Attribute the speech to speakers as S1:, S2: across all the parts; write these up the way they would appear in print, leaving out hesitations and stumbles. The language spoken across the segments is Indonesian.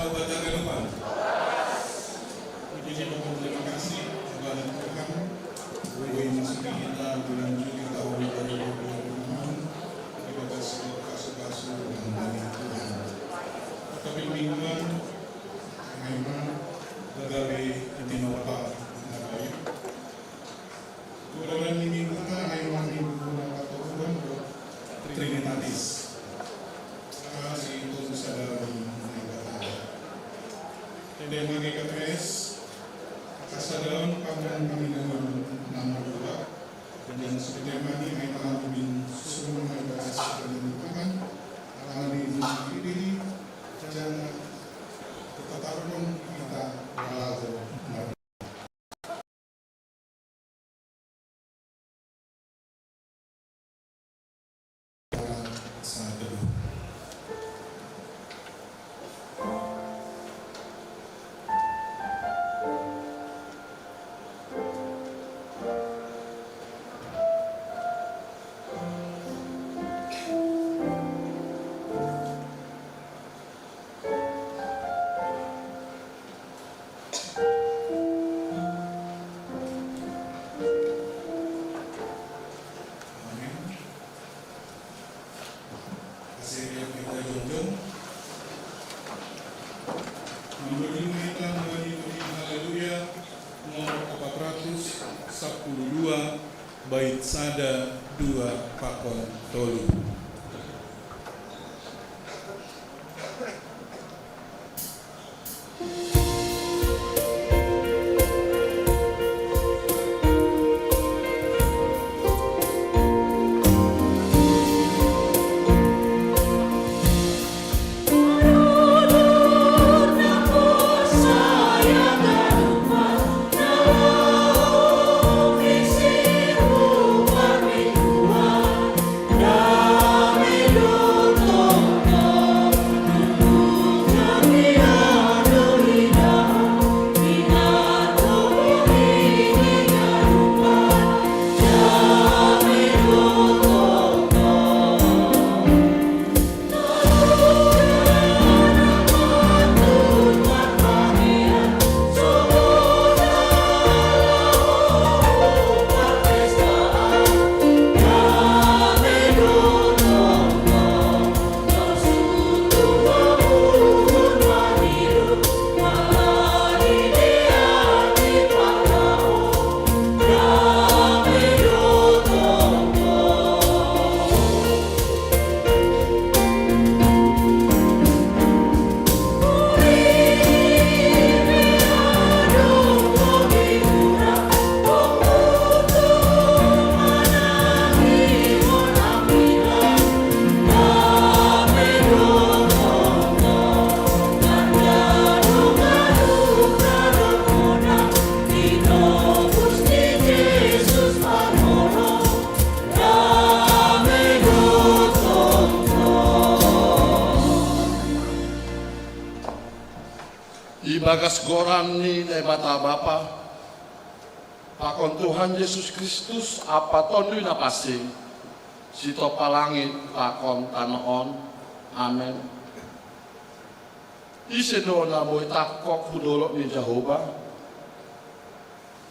S1: Selamat berjaga depan. Puji dan terima kasih kepada Tuhan. Boleh masuki kita bulan Juli tahun 2026. Terima kasih kasih dan banyak Tuhan. Tapi mingguan memang bergawe di Bapak baik. Kurang minggu kita memang minggu atau kurang Trinitatis. Kasih itu sadar. Tidak lagi KPS, kasadaran kawan kami dengan nama dua dan sebenarnya kami akan lebih semua KPS pendidikan alami ini dan tetapkan kita belajar. Bait Sada 2 Pakon Tolu.
S2: Ibagas goran ni bata Bapa, pakon Tuhan Yesus Kristus apa tondu na pasing, sito palangit pakon tanoon, amen. Iseno na boy takok hudolok ni Jehovah,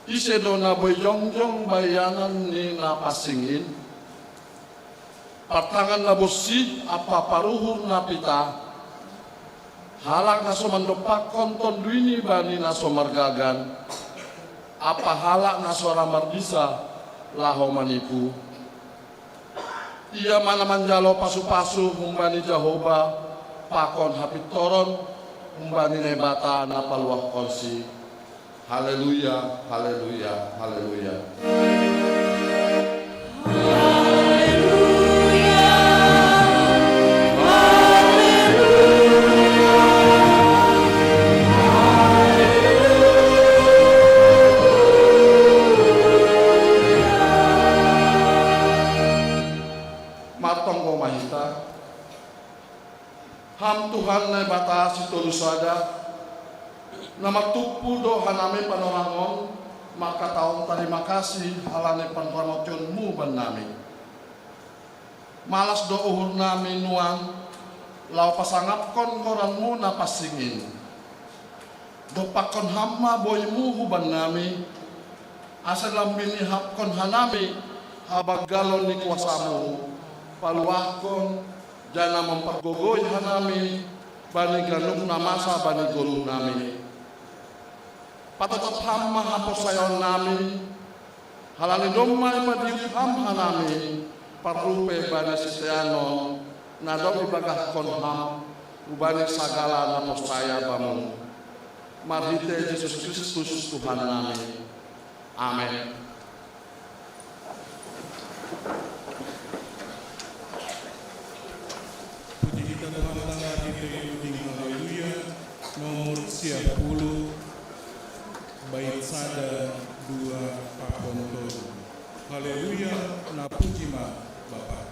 S2: iseno na boy jongjong bayanan ni napasingin, patangan na bosi apa paruhur na pita, halak na somandopak konton duini bani na somargagan, apa halak na soramar bisa laho manipu. Ia mana manjalo pasu-pasu humbani Jehovah, pakon hapit toron humbani nebata na paluah konsi. Haleluya, haleluya, haleluya. Ham Tuhan na bata si Tolusada na magtupu do hanami panorangon makataong terima kasih halane panramotyon mu ban nami malas do uhur nami nuang lau pasangap kon koran mu na pasingin dopakon hamma boymu huban ngami, asal lambini hapkon hanami, habaggalon ni kuasamu, paluahkon, jana mempergogoy hanami, bani ganung namasa bani gulung nami. Patatap hamma hapos sayon nami, halali domay madiuk ham hanami, parupe bani sitianon, nadong ibagah konham, ubani sagala napos saya bamu. Marhite Yesus Kristus Tuhan nami. Amin.
S1: Puji kita Tuhan Allah di haleluya nomor 10 bait sada 2 paponto. Haleluya na puji ma Bapa.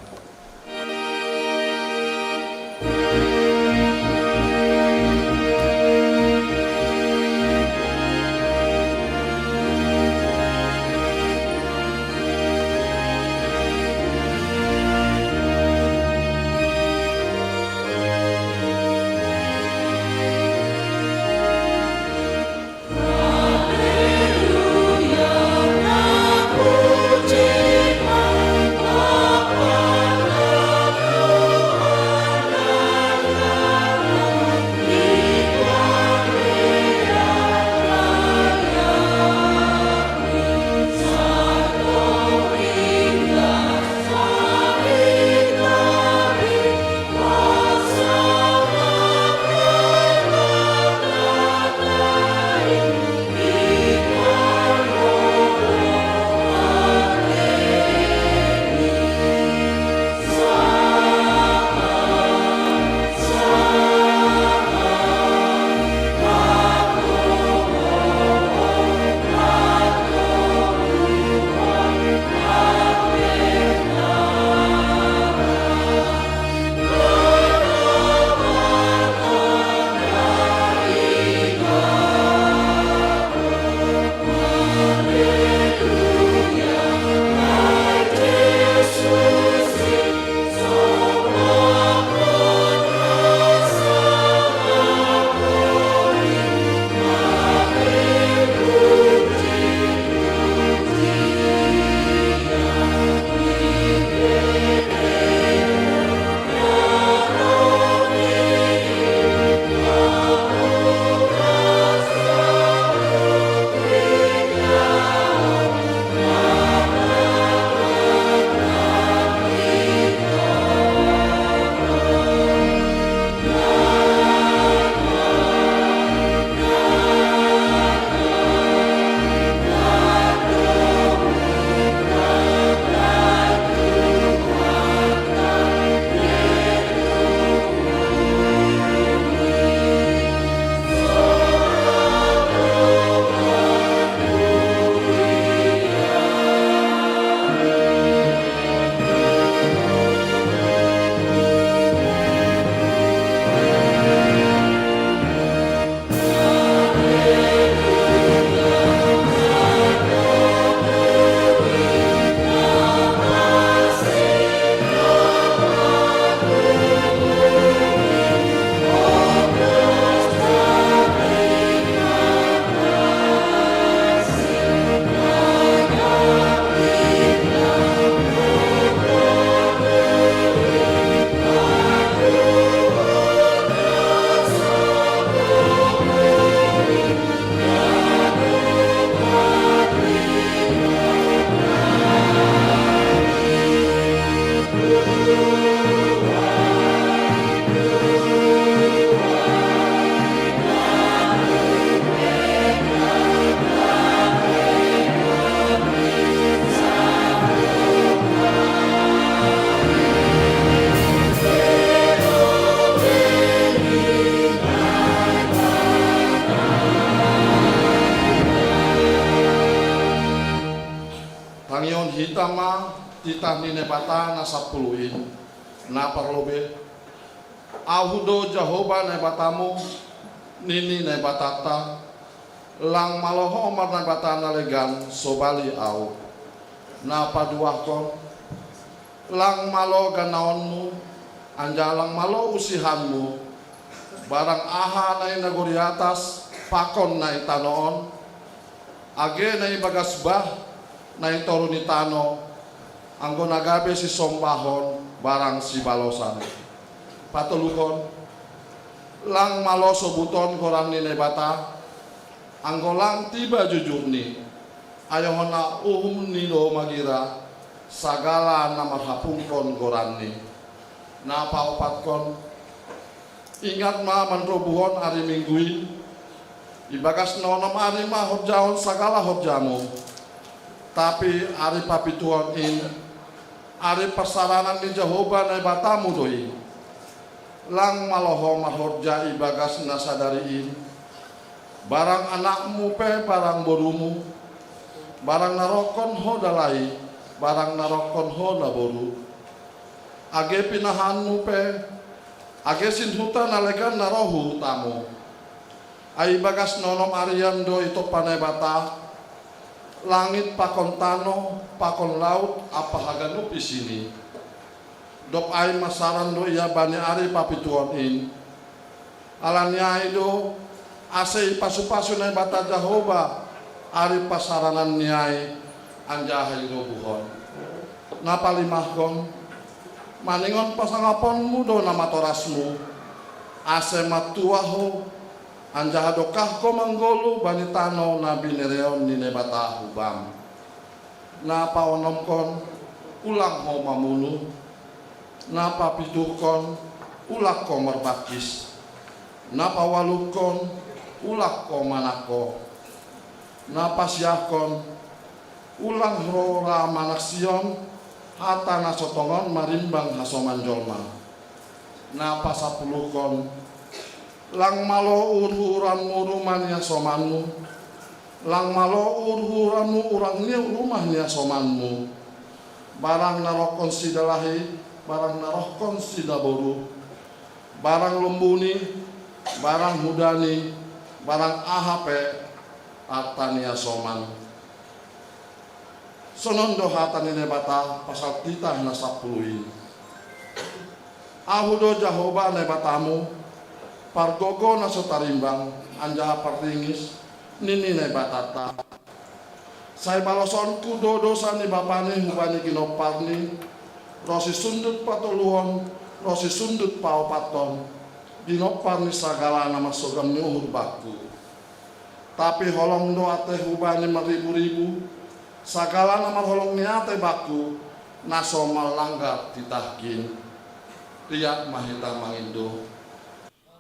S2: hitama titah nine bata na sapuluin na parlobe ahudo Jehovah na batamu nini na batata lang maloho omar na bata na legan sobali au na paduah ko lang malo ganaonmu anjalang malo usihanmu barang aha na inaguri atas pakon na itanoon, age na ibagas bah na itorun itano, anggo nagabe si sombahon barang si balosan. Patulukon, lang maloso buton korang ni nebata, anggo lang tiba jujur ni, ayaw na nilo magira, sagala na marhapungkon korang ni. Napaupatkon, ingat ma manrobuhon ari mingguin, ibagas nonom ari ma horjaon sagala horjamu, tapi ari papituan in, ari persaranan ni Jehovah na batamu doi, lang maloho mahorja ibagas nasadariin, barang anakmu pe barang borumu, barang narokon ho dalai, barang narokon ho naboru, age pinahanmu pe, age sinhuta nalegan narohu hutamu, ay bagas nonom arian do ito panebata, langit pakon tano, pakon laut, apa haganup isini, dok ay masaran do iya bani ari papituan in, alanya do ase pasu-pasu na bata Jehovah, ari pasaranan niay anjahay do buhon, napalimahkon, maningon pasangaponmu do nama torasmu, ase matuaho, anjahadokah ko manggolu bani tano na binereon ni nebata hubam. Na paonomkon, ulang ho mamunu, na papitukon, ulak ko merbakis, na pawalukon, ulak ko manako, na pasyakon, ulang rora manaksion, hata nasotongon marimbang hasoman jolma, na pasapulukon, lang malo urhuranmu rumahnya somanmu, lang malo urhuranmu urangnya rumahnya somanmu, barang narokon sidalahi, barang narokon sidaboru, barang lumbuni, barang hudani, barang ahape, atania soman. Sonondo hatan ini bata pasal titah na 10. Ahudo Jehovah ne batamu, pargogo na sotarimbang, anjaha partingis, nini ne batata. Say baloson kudo dosa ni bapani hubani ginoparni, rosi sundut patuluhon, rosi sundut paupaton, ginoparni sagala nama sogam ni uhur baku. Tapi holong do ate hubani maribu-ribu, sagala nama holong niate baku naso malanggar ditahkin tiak mahita mangindo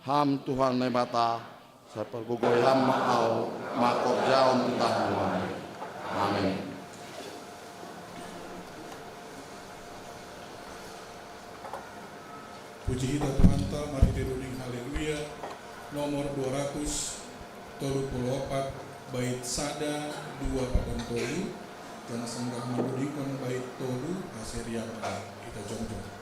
S2: ham Tuhan nebata sepergugoy ham maau makor jaon titah amin.
S1: Puji kita Tuhan ta, mari dirunding haleluya nomor 234 bait sada 2 padang tolu dan sanggah menudingkan bait tolu aseria kita jongjong.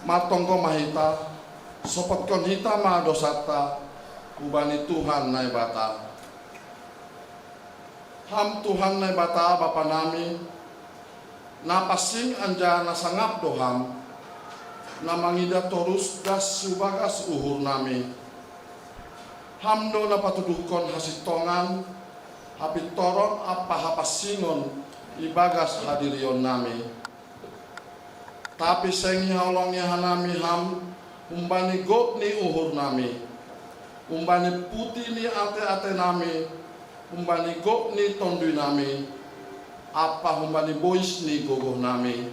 S2: matongko mahita, sopotkon hita ma dosata, ubani Tuhan nai bata. Ham Tuhan nai bata Bapa nami, na pasing anja na sangap doham, na mangida torus das subagas uhur nami. Hamdo na patuduhkon hasitongan, hapit toron apa hapasingon ibagas hadirion nami. Tapi sengi haulongnya hanami ham, umbani go ni uhur nami. Umbani putih ni ate-ate nami, umbani go ni tondui nami. Apa umbani bois ni gogoh nami.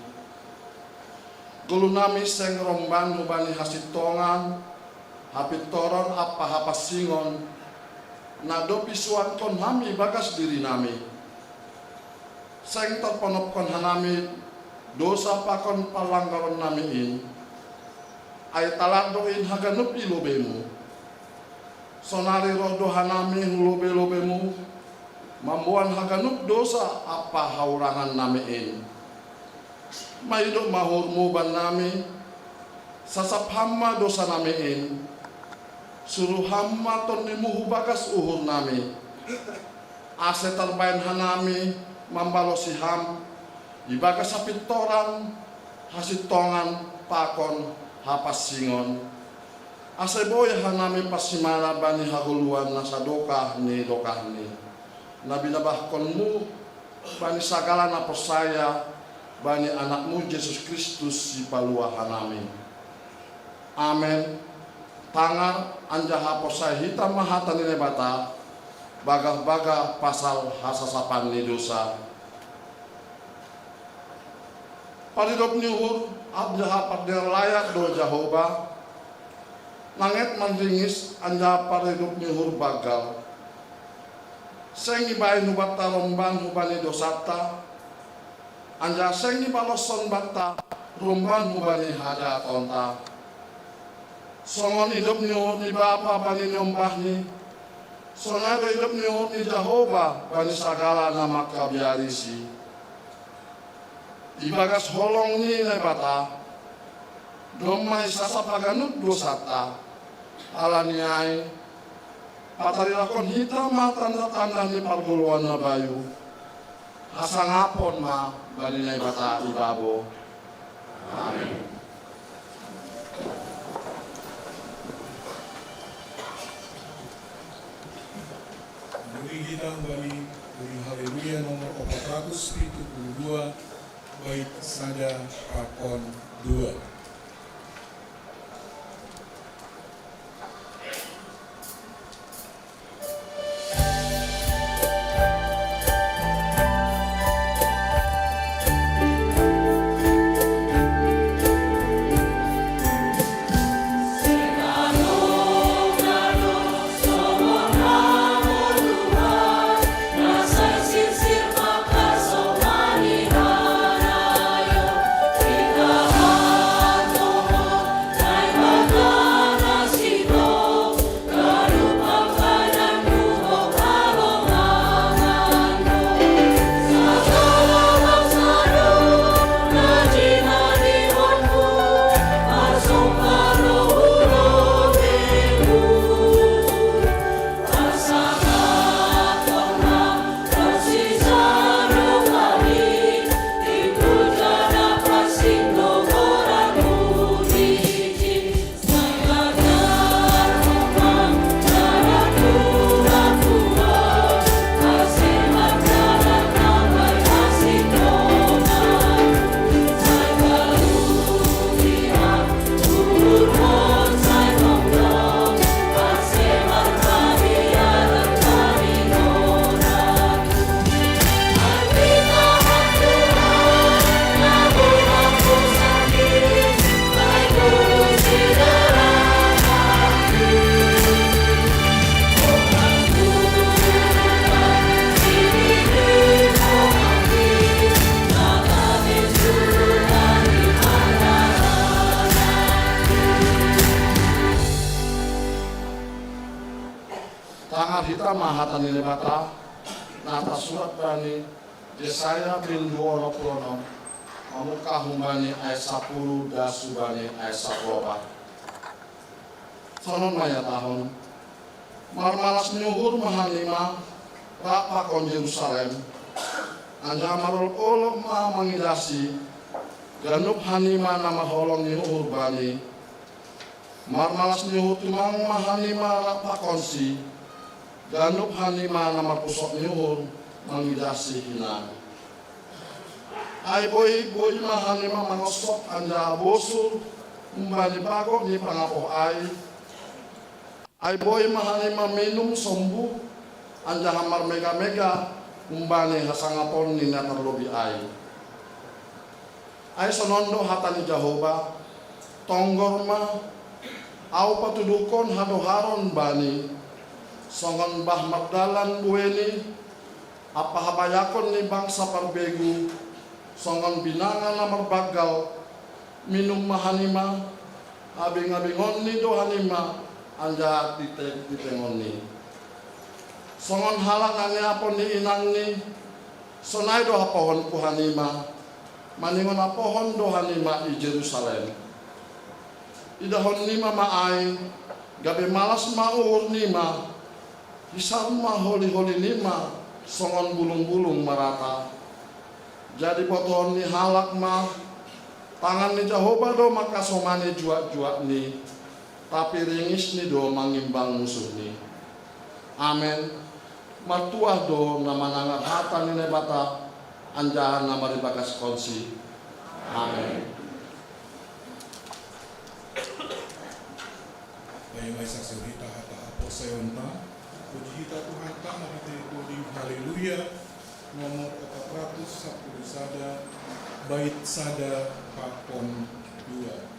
S2: Gulu nami seng romban umbani hasitongan, hapit toron apa hapasingon, nadopi suan kon hami bagas diri nami. Seng terponop kon hanami, dosa pakon palanggaron nami in. Ay taladoin haganup ilobemu. Sonari rodo hanami hulobe-lobemu, mambuan haganup dosa apa haurangan nami in. Maidok mahurmu ban nami, sasap hamma dosa nami in. Suruh hamma ton nimuhu bagas uhur nami. Ase terbain hanami mambalosi ham, ibagas sapit toran, hasit tongan pakon hapas singon. Ase boy hanami pasimana bani hahuluan nasa dokah ni. Nabi nabahkonmu bani sagala na persaya bani anakmu Yesus Kristus si palua hanami. Amen. Tangan anja haposai hitam mahatan ini bata, bagah-bagah pasal hasasapan ni dosa. Paridop nyuhur abja hapader layak do Jehovah, nanget mandingis anja paridop nyuhur bagal. Sengi bayi nubata romban hubani dosata, anja sengi baloson bata romban hubani hada tonta. Songon hidup nyuhur ni Bapa bani nyombah ni, songon hidup nyuhur ni Jehovah bani sagala nama kabiarisi. Ibagas holong ni nebata, domai sasa paganut dosata, alaniai, patari lakon hitam ma tanda-tanda ni parguluan na bayu, asangapon ma bani nebata ibabo. Amin.
S1: Beri kita kembali dari Haleluya nomor 472 bait sada pakon 2.
S2: Kita mahatan ini bata, nata surat bani Yesaya bin 20, Amukah humbani ayat 10 dan subani ayat 14. Sonon maya tahun. Marmalas nyuhur mahanima rak pakon Yerusalem. Anja marol olok ma mangidasi. Ganup hanima nama holong nyuhur bani. Marmalas nyuhur timang mahanima rak pakon si. Ganup hanima nama pusok nyuhur mangidasi hinan. Ay boy mahanima mangosok anja bosur umbani bagok ni pangapoh ay. Ay boy mahanima minum sombu anja hamar mega umbani hasangapon ni natarlobi ay. Ay sonondo hatani Jahoba tonggor ma au patudukon hadoharon bani songon bah magdalan bueni apa habayakon ni bangsa parbegu songon binangan namar bagal minum mahanima abing-abingon ni dohanima anja ditengon ni songon halak nangi apon ni inang ni sonai doha pohon kuhanima maningon apohon dohanima di Jerusalem idahon nima maay gabe malas maur nima hisarma holi-holi nima songon bulung-bulung marata. Jadi poton ni halak ma tangan ni Jahoba do maka somani juak-juak ni tapi ringis ni do mangimbang musuh ni. Amen. Matuah do nama nangat hata ni nebata anjahan nama ribakas konsi. Amen.
S1: Baik saksi kita hata apo sayonta. Puji kita Tuhan ta mahite di haleluya. Nomor 410 sada bait sada pakon 2.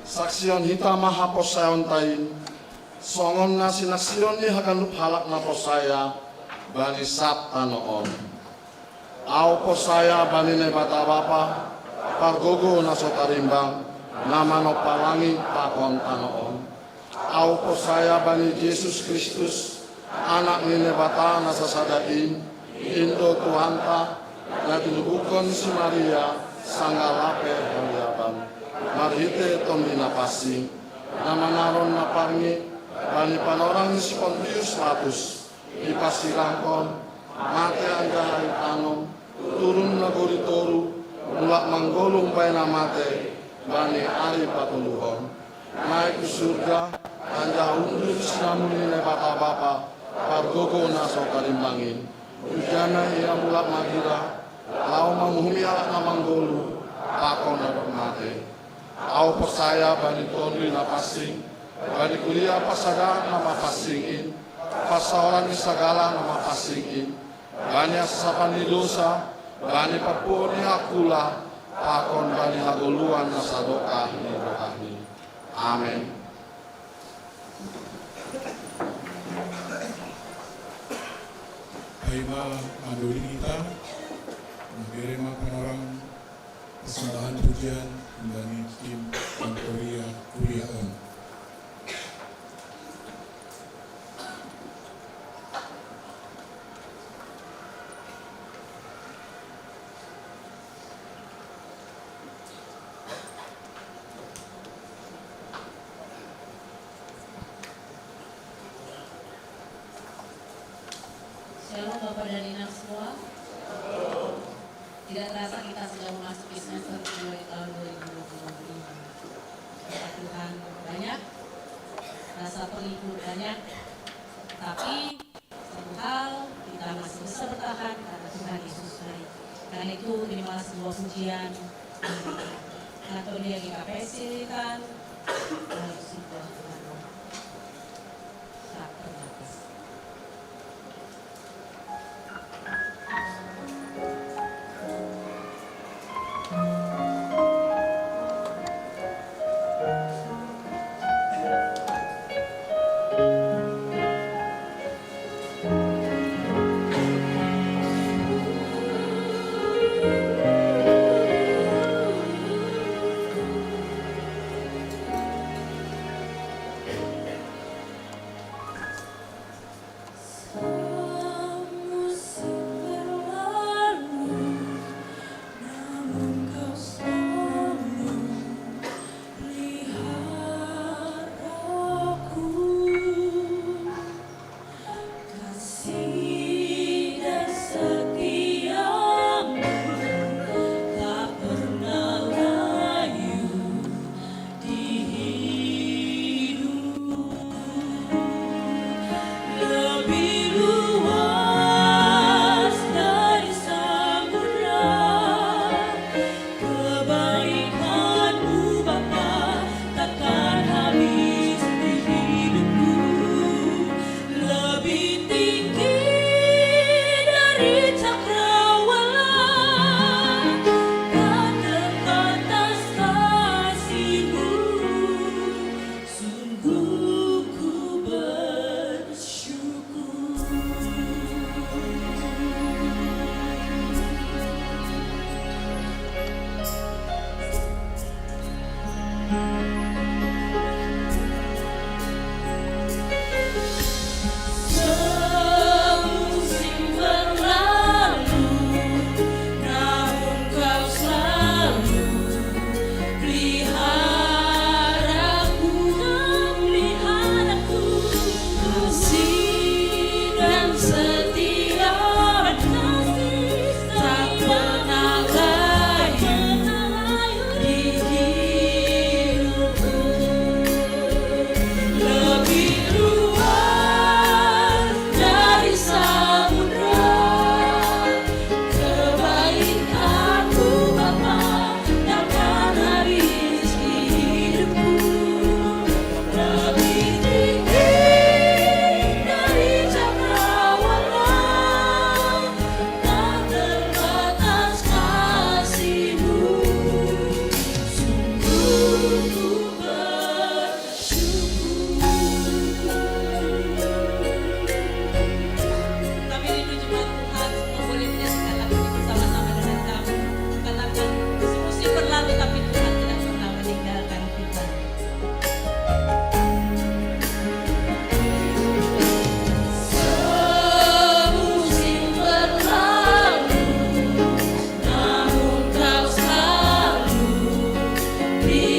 S2: Saksian hita maha posayon tain songon nasi nasion ni hakanup halak na posaya bani sat tanoon au posaya bani nebata bapa pargogo naso tarimbang nama no palangi pakon tanoon au posaya bani Yesus Kristus anak ni nebata nasa sadain indo Tuhanta na tinubukon si Maria sangalape haliaban marhite tombina pasi nama naron naparngi bani panorang si Pontius Latus ipasirangkon mate anggahay tanom turun nagori toru mulak manggolong bay na mate bani ari patuluhon naik ke surga anja undur sinamuni ne bapa pargogo naso karimbangin ujana ia mulak magira lau manghumi alak na manggolu pakon na mate au persaya bani tori na pasing bani kuliah pasaga nama pasingin pasawaran segala nama pasingin bani asapani dosa bani papuni akula pakon bani hagoluan nasadokah ni rohani. Amin.
S1: Haima manduli kita mengirim orang persembahan pujian dari tim Kantoria Kuriaon.
S3: Shalom Bapak dan Ibu semua. Tidak terasa kita sudah memasuki semester 2 tahun 2025. Rasa Tuhan banyak, rasa penghibur banyak, tapi satu hal kita masih bisa bertahan karena Tuhan Yesus baik. Karena itu terimalah sebuah pujian Kantoria GKP Silitan melalui sebuah Tuhan. Tak terbatas.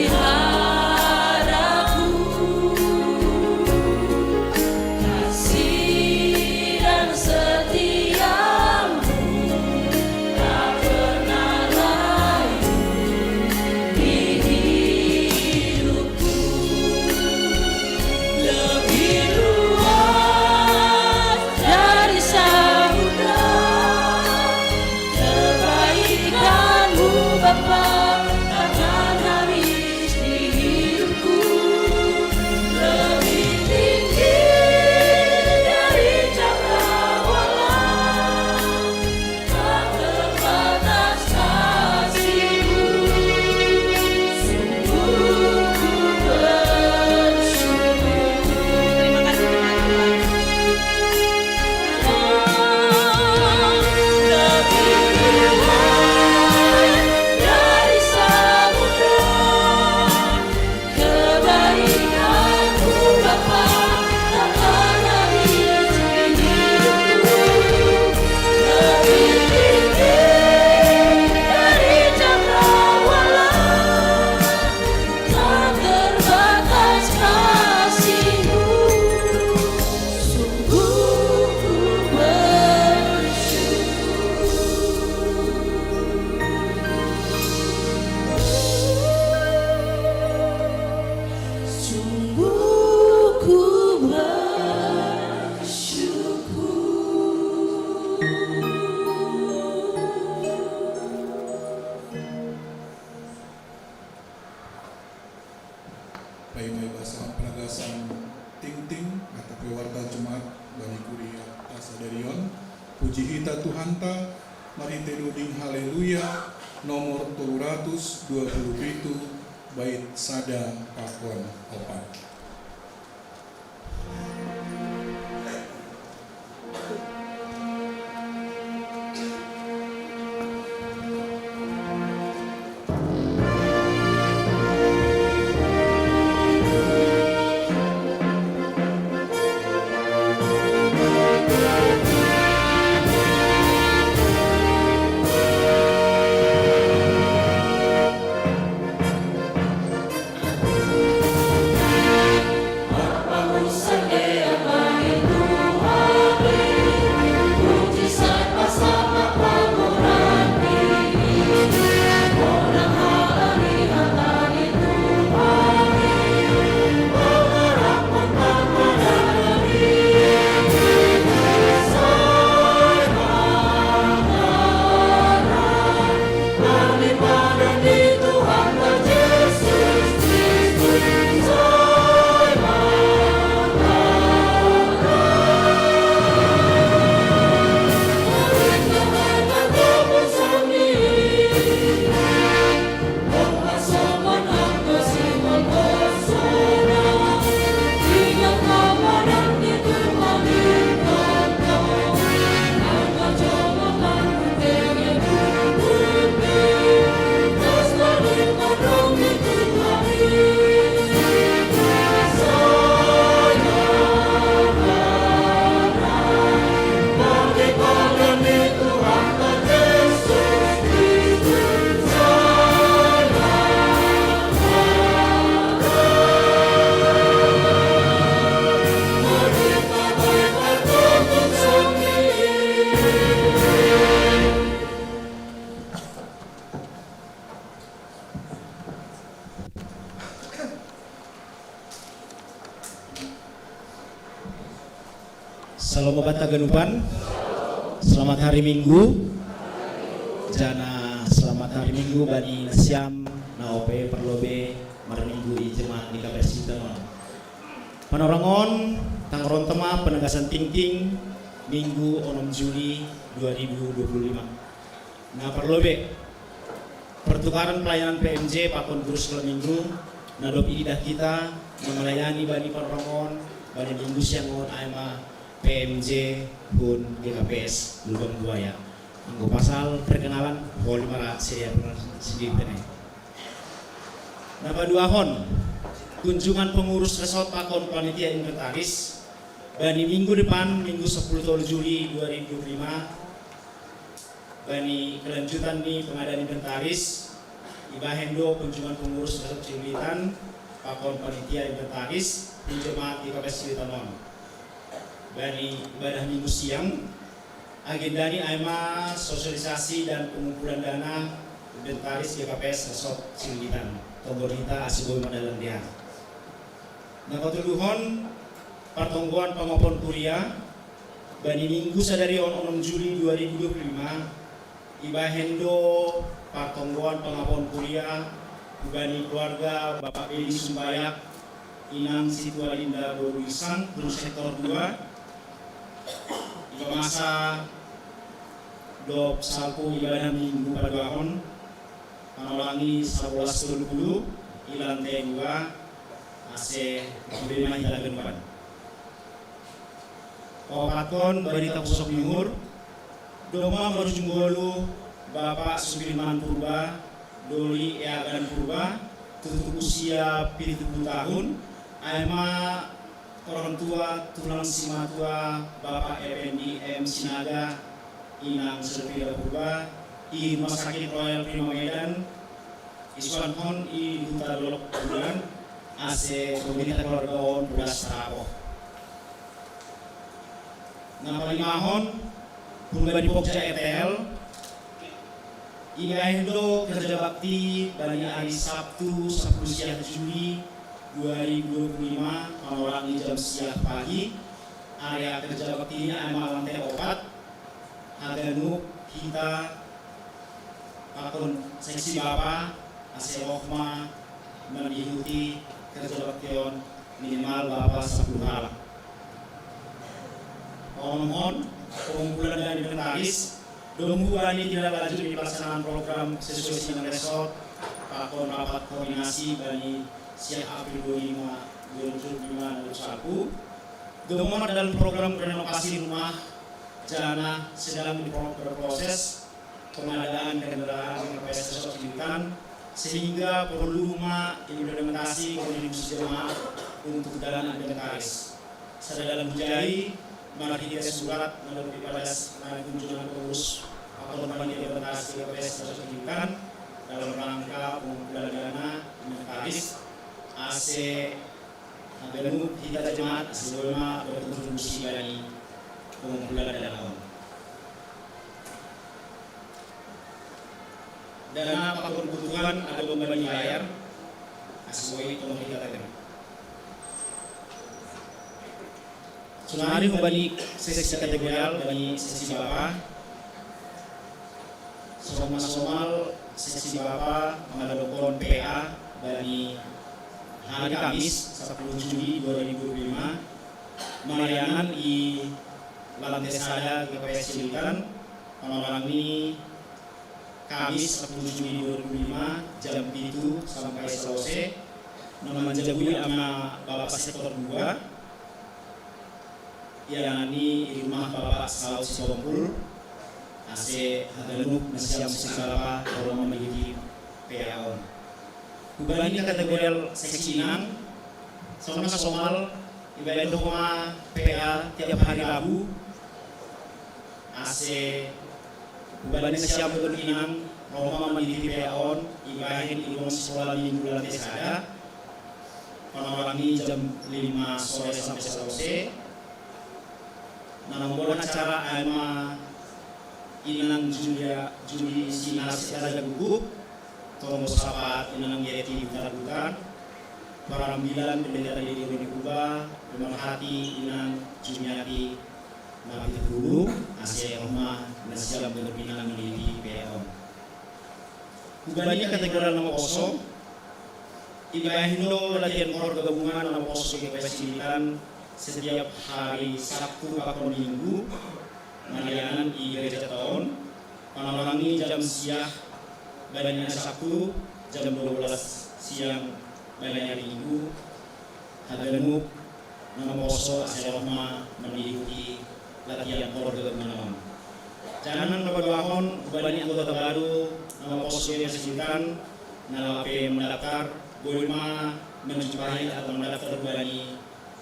S4: Lihat
S1: Paimai bahasa peragasan ting-ting atau pewarta Jumat Bani Kuria Tasadarion puji hita Tuhanta mari tenuding haleluya nomor 327 bait sada pakon opat.
S4: Salam obat taganupan. Selamat hari Minggu. Jana selamat hari Minggu bani nasiam naope perlobe mar Minggu i jemaat di Kapersita. Panorangon tangron tema penegasan ting-ting Minggu 6 Juli 2025. Nah perlobe pertukaran pelayanan PMJ Pakon Guru Sekolah Minggu nadop idah kita melayani bani panorangon bani Minggu siangon aima PMJ pun GKPS Lubang Buaya. Anggo pasal perkenalan hol mara seria sendiri. Napa duahon kunjungan pengurus resort Pakon Panitia Inventaris bani minggu depan Minggu 10 Juli 2025 bani kelanjutan di pengadaan inventaris ibahendo kunjungan pengurus resort Cilitan Pakon Panitia Inventaris di jemaat di KPS Cilitan bani ibadah minggu siang agenda ini aima sosialisasi dan pengumpulan dana inventaris GKPS Resort Cilitan Togorita Asiboy Madalan dia. Nah katuluhon pertongguan pangopon kuria bani minggu sadari on 6 Juli 2025 ibahendo pertongguan pangopon kuria bani keluarga Bapak Bedi Sumbayak Inang Situalinda Boruisang terus sektor 2 masa dop salpo ibadah minggu pada tahun panolangi 11.20 ilantai 2 AC Bima Hilagan Pan Papaton Barita Pusok Mihur Doma Marujunggolu Bapak Sudirman Purba Doli Eagan Purba tutup usia 70 tahun Aima orang tua tulang simatua Bapak Effendi M. Sinaga Inang Serpida Purba i Rumah Sakit Royal Prima Medan Iswan Hon i Duta Dolok Bulan AC Pemerintah Keluarga On Beras Tarapo Nama Limahon Purba di Pokja ETL Ingahendo kerja bakti Bani hari Sabtu 10 siang Juli 2025 orang di jam siang pagi area kerja baktinya amal lantai 4 aganu kita akun seksi Bapak Asy Rohma mengikuti kerja baktion minimal Bapak 10 halaman. Mohon pengumpulan dan inventaris Dombuani tidak lanjut di pelaksanaan program sesuai dengan resort Pakon rapat koordinasi bagi siap April 2021. Domon dalam program renovasi rumah jana sedang berproses pengadaan kendaraan KPS resort Ciulitan sehingga perlu implementasi kontribusi jemaah untuk dana inventaris. Sedang dalam jari mari kita surat melalui pada kunjungan pengurus atau panitia inventaris KPS resort Ciulitan dalam rangka pengumpulan dana inventaris AC Benuk kita jemaat sebelumnya berkontribusi dari pengumpulan dana. Dana pakon kebutuhan ada beban bayar sesuai tolong kita tadi. Sunari membagi sesi kategorial bagi sesi Bapak. Somal sesi Bapak mengadopon PA bagi hari Kamis 10 Juli 2025 Marianan di lantai saya KPS Ciulitan mengulangi Kamis 10 Juli 2025 jam 7 sampai selesai menjagui sama Bapak Sektor 2 yang ini di rumah Bapak Saud Sibompul AC Hagaluk Nasiam Sekala kalau memiliki PAO. Kubani kategori seksi 6 somal ibadah rumah PA tiap hari Rabu AC Kubani Nasiam betul inang Roma memiliki PAO ibahin ilmu sekolah minggu lantai sada pengulangi jam 5 sore sampai selesai. Namun acara ama inang Juli sinar secara gugup tolong bersahabat inang yeti bukan perambilan bendera di Diri Kuba pemerhati inang Jumiati Nabi Dulu Asia Rumah Nasiam Berbinang di PAO. Kubani kategori nama kosong Ibahindo latihan kor gabungan nama kosong KPS Ciulitan setiap hari Sabtu pakon Minggu Marianan di gereja tahun mengulangi jam siang badanya Sabtu jam 12 siang badanya Minggu Hagaluk nama poso Asyarahma mengikuti latihan kor gabungan. Jangan lupa doakan banyak anggota baru nama poso yang Ciulitan nama mendaftar boleh menjumpai atau mendaftar bani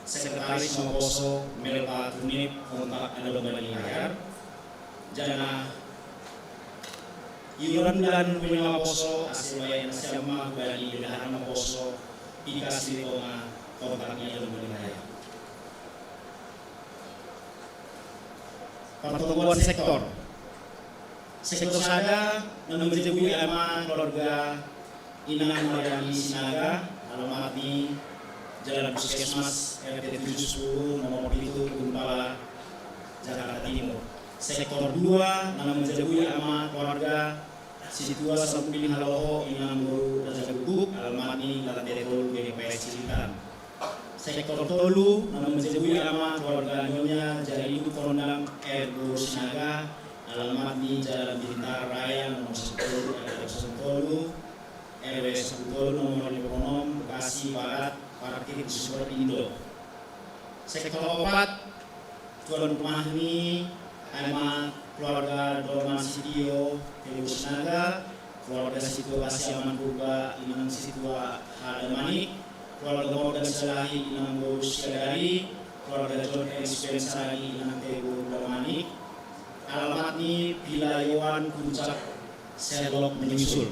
S4: sekretaris nama poso Melpa Tunip kontak adalah bani layar jana iuran bulan punya nama poso hasil bayar siapa bani bendahara nama poso dikasih koma kontaknya adalah bani layar. Pertemuan sektor sada menjagui ama keluarga Inang Madani Sinaga alamat di Jalan Puskesmas RT 710 nomor 7 Gunpala Jakarta Timur. Sektor 2 nama menjagui ama keluarga Situa Samping Haloho Inang Guru Raja Guguk alamat di lantai 3 BPS Ciulitan. Sektor 3 nama menjagui ama keluarga Nyonya Jari Ibu Korondang Guru Sinaga alamat di Jalan Bintang Raya nomor 10 RW 10 nomor 5 Bekasi Barat parkir Super Indo. Sektor 4 Tuan rumah ini ama keluarga Dorman Sitio Guru Sinaga keluarga Situa Asiaman Purba Inang Situa Hadamani keluarga Morgan Salahi Inang Guru Sikadari keluarga John Ellis Pensari Inang Teguh Damani alamat ini Pilayuan Puncak Serlok menyusul.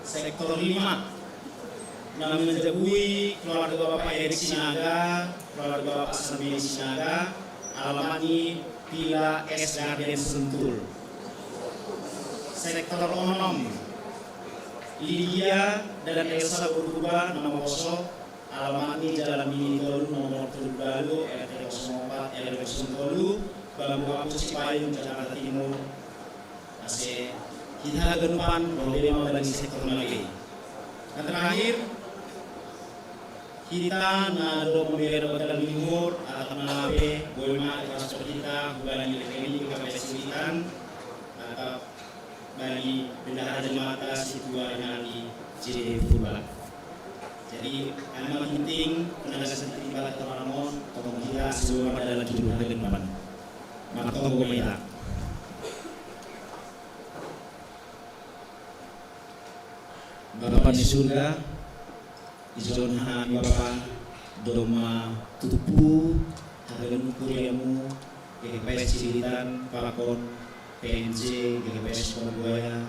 S4: Sektor 5 nama menjagui keluarga Bapak Erik Sinaga keluarga Bapak Sambil Sinaga alamat ini Pila S Garden Sentul. Sektor 6 Lydia dan Elsa Berubah nama poso alamat ini Jalan Mini Tolu nomor 7 RT 04 RW 10 Bambu Apus Cipayung Jakarta Timur. AC kita genupan problema bagi sektor lagi. Dan terakhir kita na do pembela dalam timur atau menabe boima transport kita bukan ini juga kesulitan atau bagi bendahara jemaat situasi di Ciri Purba. Jadi amat penting tenaga sentri balat Ramon tolong kita semua dalam jumlah yang depan. Maka tolong kita. Bapak di surga, izon kami Bapak doma tutupu hagalan kuriamu GKPS Cilitan Pakon PNJ GKPS Purwoya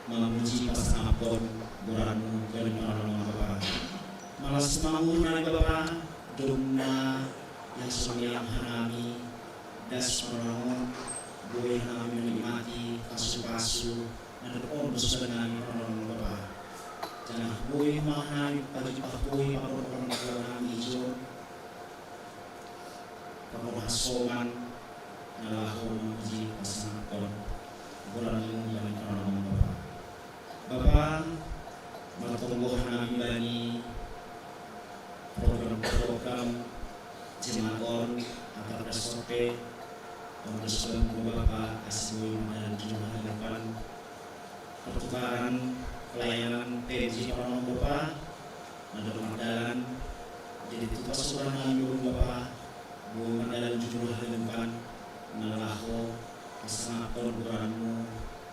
S4: memuji pasangapon buramu dan menolong Bapak malas mangur na Bapak doma yang sumiang hanami das menolong boleh kami menikmati kasu-kasu dan doon dosa namin menolong Bapak jangan boleh mahami pagi-pagi paparoon namin izon paparohasoman nalaho memuji pasangapon buramu dan menolong Bapak Bapak, matungguhan namin bani program-program jemaat antar SOP pembersihan Bapak asli dan jumlah depan pertukaran pelayanan PJ Panon Bapak ada Ramadan jadi tugas orang namin Bapak bu mandalan jumlah depan nalaho pasangapon buramu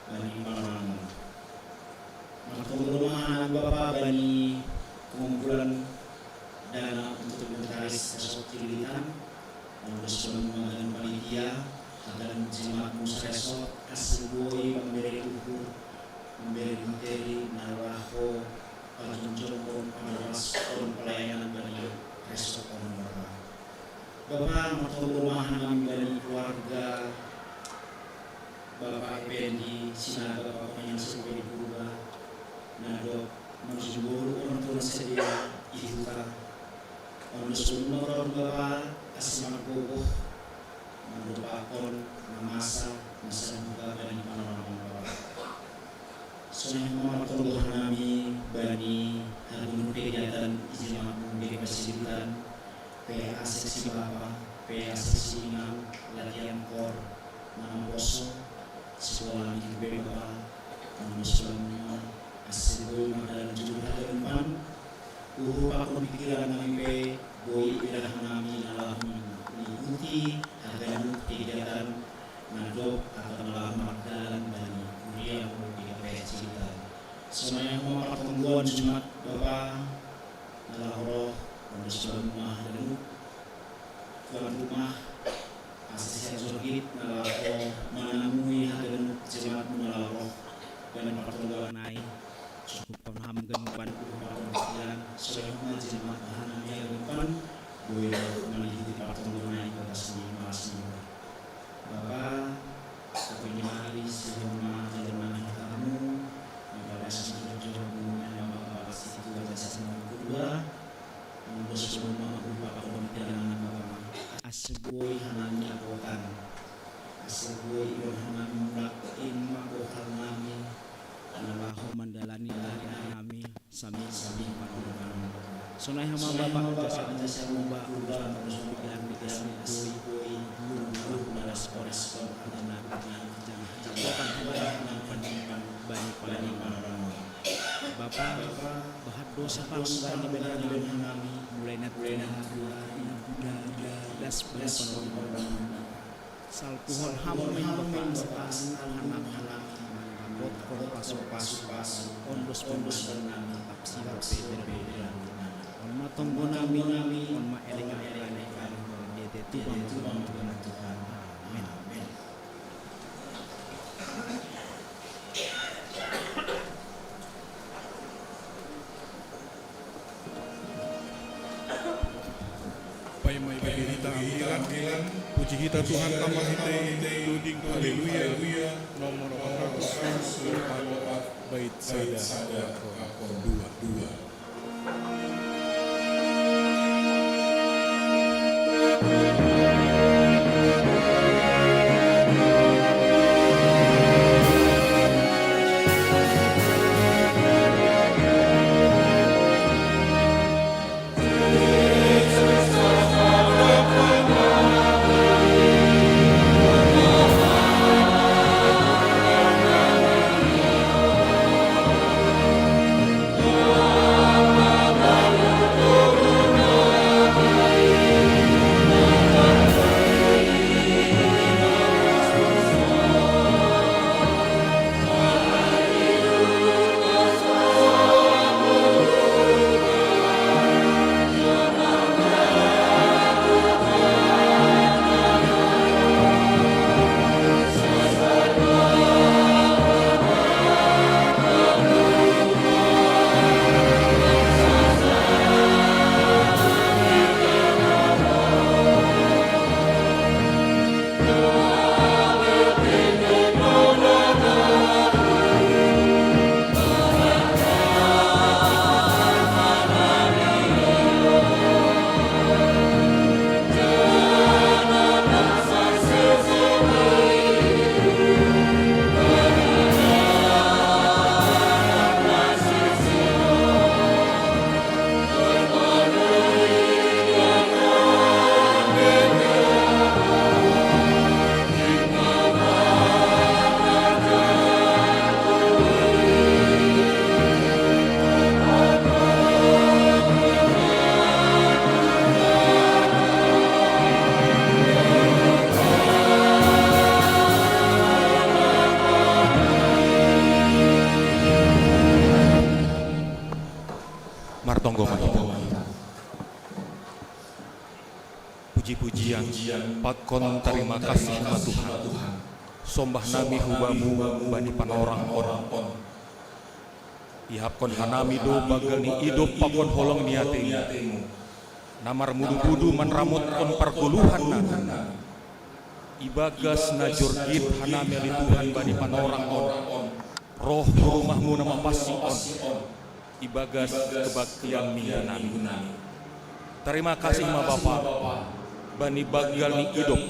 S4: bani Panon Pengumuman Bapak bani pengumpulan dana untuk inventaris resort Cilitan Sudah dengan panitia dan jemaat Musa Resort asli boy memberi ukur memberi materi naraho panjunjong pengalaman pelayanan bani resort Bapak matang rumah kami bani keluarga Bapak Pendi Sinaga Bapak yang sebagai berubah nado menjubur orang tua sedia ihuta orang semua orang Bapak asma boboh mendoakan masa muka bani panorama Bapak sunah Muhammad Tuhan kami bani hari kegiatan ijma memberi fasilitan PA seksi Bapak PA seksi Inang latihan kor nama poso sekolah di Bapak Muslimnya asli madalan jumlah depan pakon pikiran kami boy ilah kami dalam mengikuti harga kegiatan nadok atau dalam madalan bani kuliah di cerita semuanya mau pertemuan Jumat Bapak adalah roh Muslim rumah dan tuan rumah asisten surgit adalah roh menamui harga jemaat adalah roh dan pertemuan naik cukup paham gempan kemudian selama jemaat hanami gempan boleh melihat pertemuan pada sini masih Bapak tapi mari semua jemaat kamu pada sini jodohmu yang Bapak situ pada sini kedua untuk semua berupa pemikiran Bapak asboi hanami apotan asboi hanami melakukan makohal nami Allahu mandalani kami sami panuran. Sunai hama Bapak jasa mubah urusan terus pikiran boy belum balas kores karena jangan bukan bani panorama. Bapak bahat dosa palanggaran di benar kami mulai das panorama. Salpuhon hammen Bapak anak bot pasu ondos dan nami tapsi berbeda on matong nami on ma elingan dia Tuhan amin
S5: Paimai pagirita angkilan puji kita Tuhan tambah hite duding haleluya nomor 404 bait sada akor 2
S6: Thank Martonggo Mahita. Puji-pujian, pakon terima kasih ma Tuhan. Sombah nami hubamu bani panorang on. Ihapkon hanami do bagal ni idop pakon holong niatemu. Namar mudu-mudu manramot kon parguluhan nami. Ibagas na jorgit hanami ali Tuhan bani panorang on. Roh rumahmu nama pasi on. Ibagas kebaktian minggu nami. Terima kasih ma Bapa. Bani bagal ni idop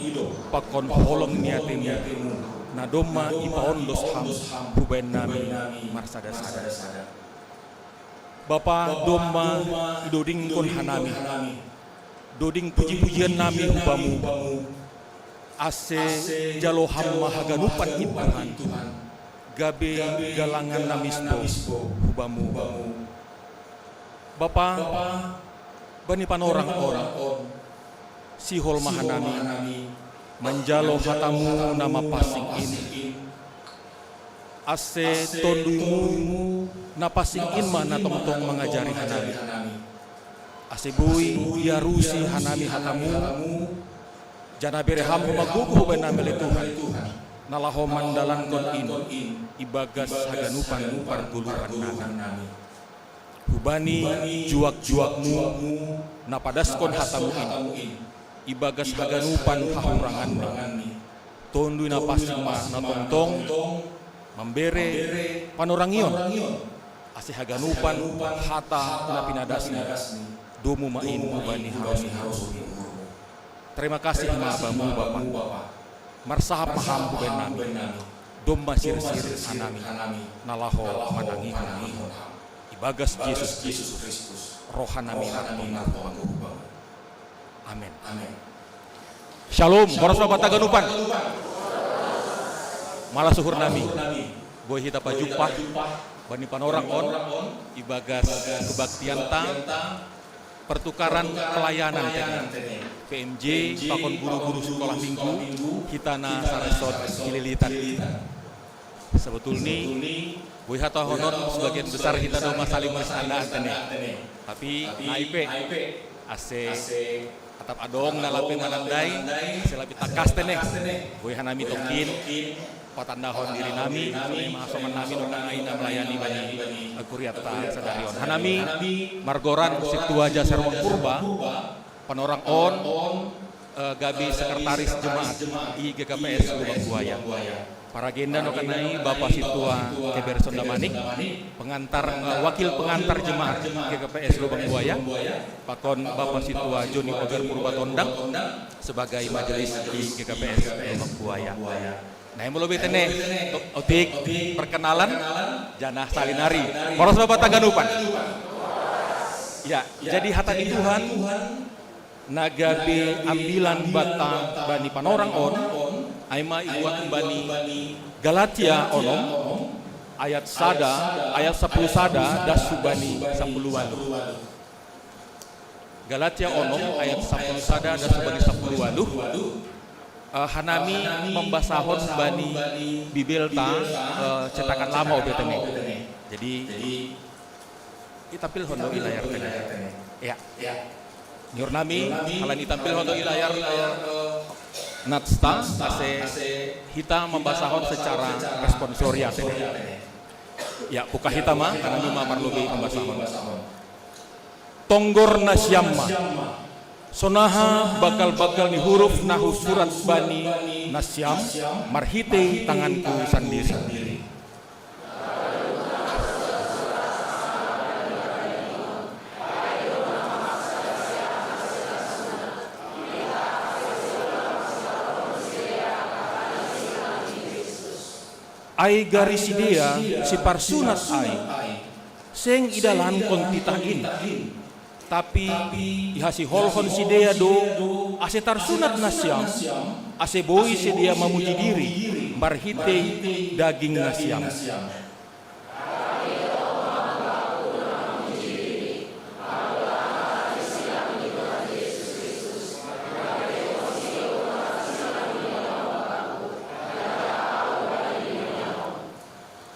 S6: pakon holong niatemu. Nadoma ipaon dos ham huben nami marsada-sada. Bapa doma idoding kon hanami. Doding puji-pujian nami hubamu. Ase jalo hamma haganupan Tuhan. Gabe galangan namispo hubamu. Bapa bani panorang on. Sihol mahanami manjalo hatamu nama pasing in. Ase tondumu na pasing in mana tong-tong mengajari hanami. Ase bui yarusi hanami hatamu. Jana bereham humagugu benamele Tuhan. Nalaho mandalan kon in. Ibagas haganupan parguluhan nami. Hubani juak-juakmu na padaskon hatamu in. Ibagas haganupan hahurangan ni. Tondu na pasing ma na tongtong membere panorangion. Ase haganupan hata na pinadasni. Domu main ubani harus. Terima kasih ma abamu Bapa. Marsahap maham huben nami. Dom masir-sir hanami. Nalaho manangi hanami. Ibagas Yesus Kristus. Rohanami nartong. Amin. Shalom, boros bapak taganupan. Malah suhur nami. Boy hita pajupah. Bani panorang on. Ibagas kebaktian tang. Pertukaran pelayanan tene. PMJ pakon guru-guru sekolah minggu. Hitana saresot kililitan. Sebetulnya boy hata honor sebagian besar kita doma saling bersandaan tene. Tapi naipe ase atap adong nalapi manandai selapi takas teneh boy hanami tokin patandahon diri nami mahasoman nami nonai melayani bani kuriata sadarion hanami margoran situa jasa ruang purba panorang on gabi sekretaris jemaat IGKPS Lubang Buaya para agenda no kanai Bapak Situa Keber Sondamanik pengantar wakil pengantar jemaat GKPS Lubang Buaya pakon Bapak Situa Joni Oger Purbatondang sebagai majelis di GKPS Lubang Buaya. Nah yang lebih tene otik perkenalan Janah Salinari Moros Bapak Taganupan. Ya jadi hatani Tuhan nagabe ambilan bata bani panorang on aima ibuat bani Galatia onom ayat 10 das subani 10 walu. Galatia onom ayat 10 sada das subani 10 walu. Hanami membasahon bani bibelta cetakan lama obetene. Jadi kita pilih hondo ilayar tene. Ya. Nyur nami halan ditampil hondo ilayar Natsta ase hita membasahon secara responsoria tene. Ya buka hita mah karena lima parlobi membasahon. Tonggor nasyamma sonaha bakal ni huruf nahu surat bani nasyam marhite tanganku sendiri. Ai garisidia si parsunat ai seng idalan kontita ini tapi ihasi holhon sidea do ase tarsunat nasyam ase boi sedia memuji diri barhite daging nasyam.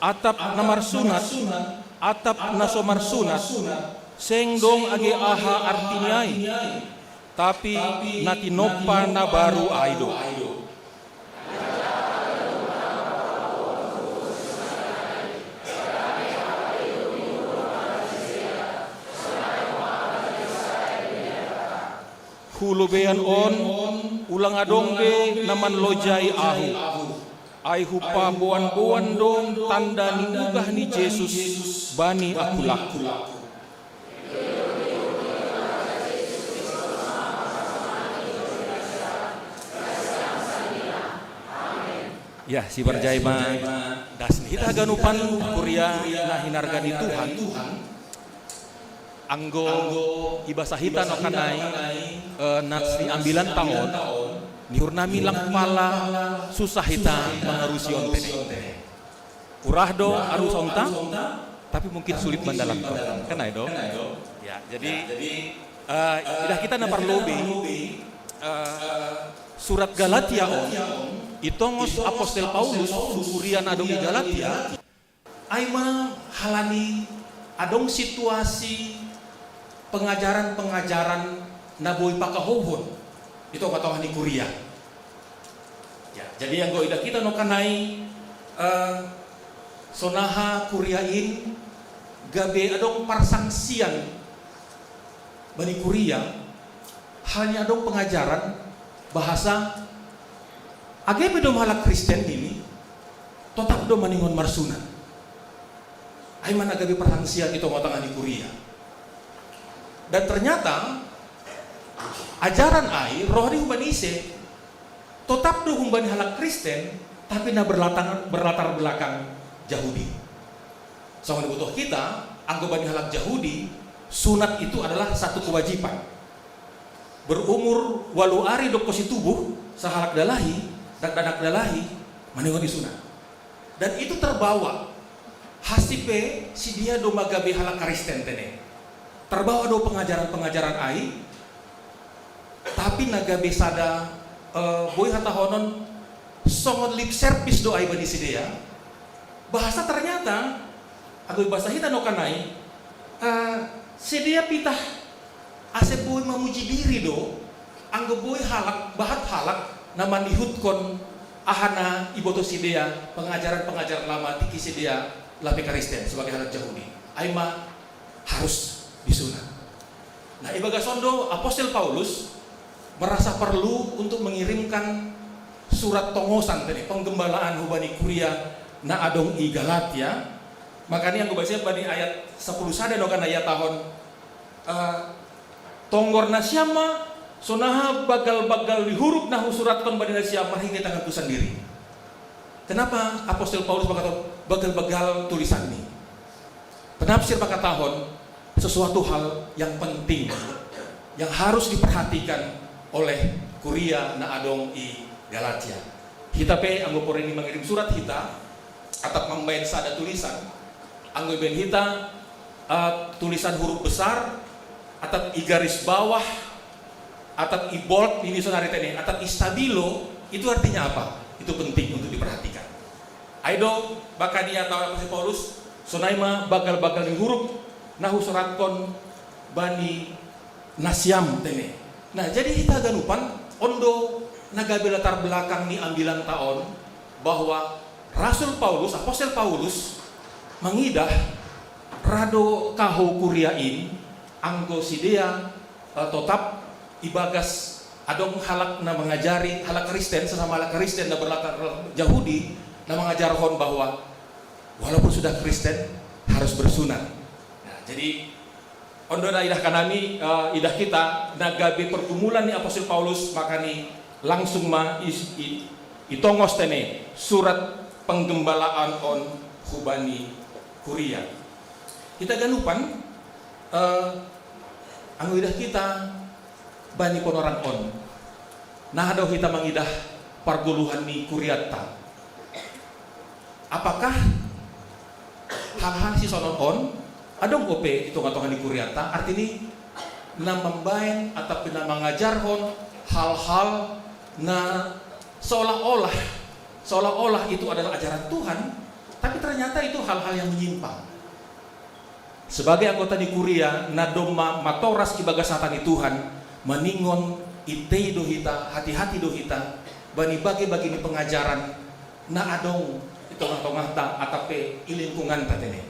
S6: Atap namar sunat, atap nasomar sunat, seng dong age aha artinyai, tapi natinopa na baru aido. Hulubean on ulang adong be naman lojai ahu. Ai hupa buan-buan dong tanda ni ugah ni Yesus bani aku laku. Ya si berjai ma das hita ganupan kuria na hinargani Tuhan. Anggo ibasahita no kanai nasi ambilan tahun niur nami lang pala susah hita mengarusi ontene. Urah do arus onta tapi mungkin sulit mendalam kenai do. Ya jadi idah kita na parlobe surat Galatia itongos Apostel Paulus sukurian adong Galatia aima halani adong situasi pengajaran-pengajaran naboy pakahohon itu katakan di kuria. Ya, jadi yang go ida kita no kanai sonaha kuriain gabe adong parsangsian bani kuria hanya adong pengajaran bahasa age bedom halak Kristen ini totak do maningon marsunan. Ai mana gabe parsangsian itu katakan di kuria. Dan ternyata ajaran ai rohani humanise tetap do humbani halak Kristen tapi na berlatar belakang Yahudi. Soalnya butuh kita anggobani halak Yahudi sunat itu adalah satu kewajiban. Berumur walu ari dokosi tubuh sahalak dalahi dan danak dalahi maningon disunat. Dan itu terbawa hasipe si dia do magabe halak Kristen tene. Terbawa do pengajaran-pengajaran ai tapi naga besada boy hatahonon songon lip service do ai bani sidea bahasa ternyata aku bahasa hita no kanai sidea pitah ase boy memuji diri do anggo boy halak bahat halak naman dihutkon ahana iboto sidea pengajaran-pengajaran lama tiki sidea lape Kristen sebagai halak Yahudi ai mah harus disunat. Nah, ibaga sondo Apostel Paulus merasa perlu untuk mengirimkan surat tongosan tadi penggembalaan hubani kuria na adong i Galatia. Makanya yang gue baca bani ayat 10 sada no kan ayat tahun tonggor nasyama sonaha bagal-bagal dihuruf nahu surat kon bani nasyama hingga tangan tu sendiri. Kenapa Apostel Paulus berkata bagal-bagal tulisan ini? Penafsir maka tahun sesuatu hal yang penting yang harus diperhatikan oleh kuria na adong i Galatia. Kita pe anggo por ini mengirim surat kita atap membain sada tulisan anggo ben kita tulisan huruf besar atap i garis bawah atap i bold ini sonari tene atap i stabilo itu artinya apa? Itu penting untuk diperhatikan. Aido bakania atau Paulus sonaima bagal-bagal di huruf nahu surat kon bani nasyam tene. Nah jadi kita ganupan ondo nagabe latar belakang ni ambilan tahun bahwa Rasul Paulus, Apostel Paulus mengidah rado kaho kuriain anggo sidea tetap ibagas adong halak na mengajari halak Kristen sesama halak Kristen na berlatar Yahudi na mengajarkan bahwa walaupun sudah Kristen harus bersunat. Jadi ondo na idah kanami idah kita nagabe pergumulan ni Apostel Paulus makani langsung ma itongos tene surat penggembalaan on hubani kuria. Kita ganupan anu idah kita bani ponorang on. Nah ado kita mangidah parguluhan ni kuriata. Apakah hal-hal si sonon on adong ope itu ngatohan di kuriata artinya na membain atau na mengajarkan hal-hal na seolah-olah itu adalah ajaran Tuhan tapi ternyata itu hal-hal yang menyimpang.
S7: sebagai anggota di kuria na doma matoras ibaga satani Tuhan maningon itei dohita hati-hati dohita bani bagi-bagi ni pengajaran na adong tengah-tengah ta atape ilingkungan ta tene.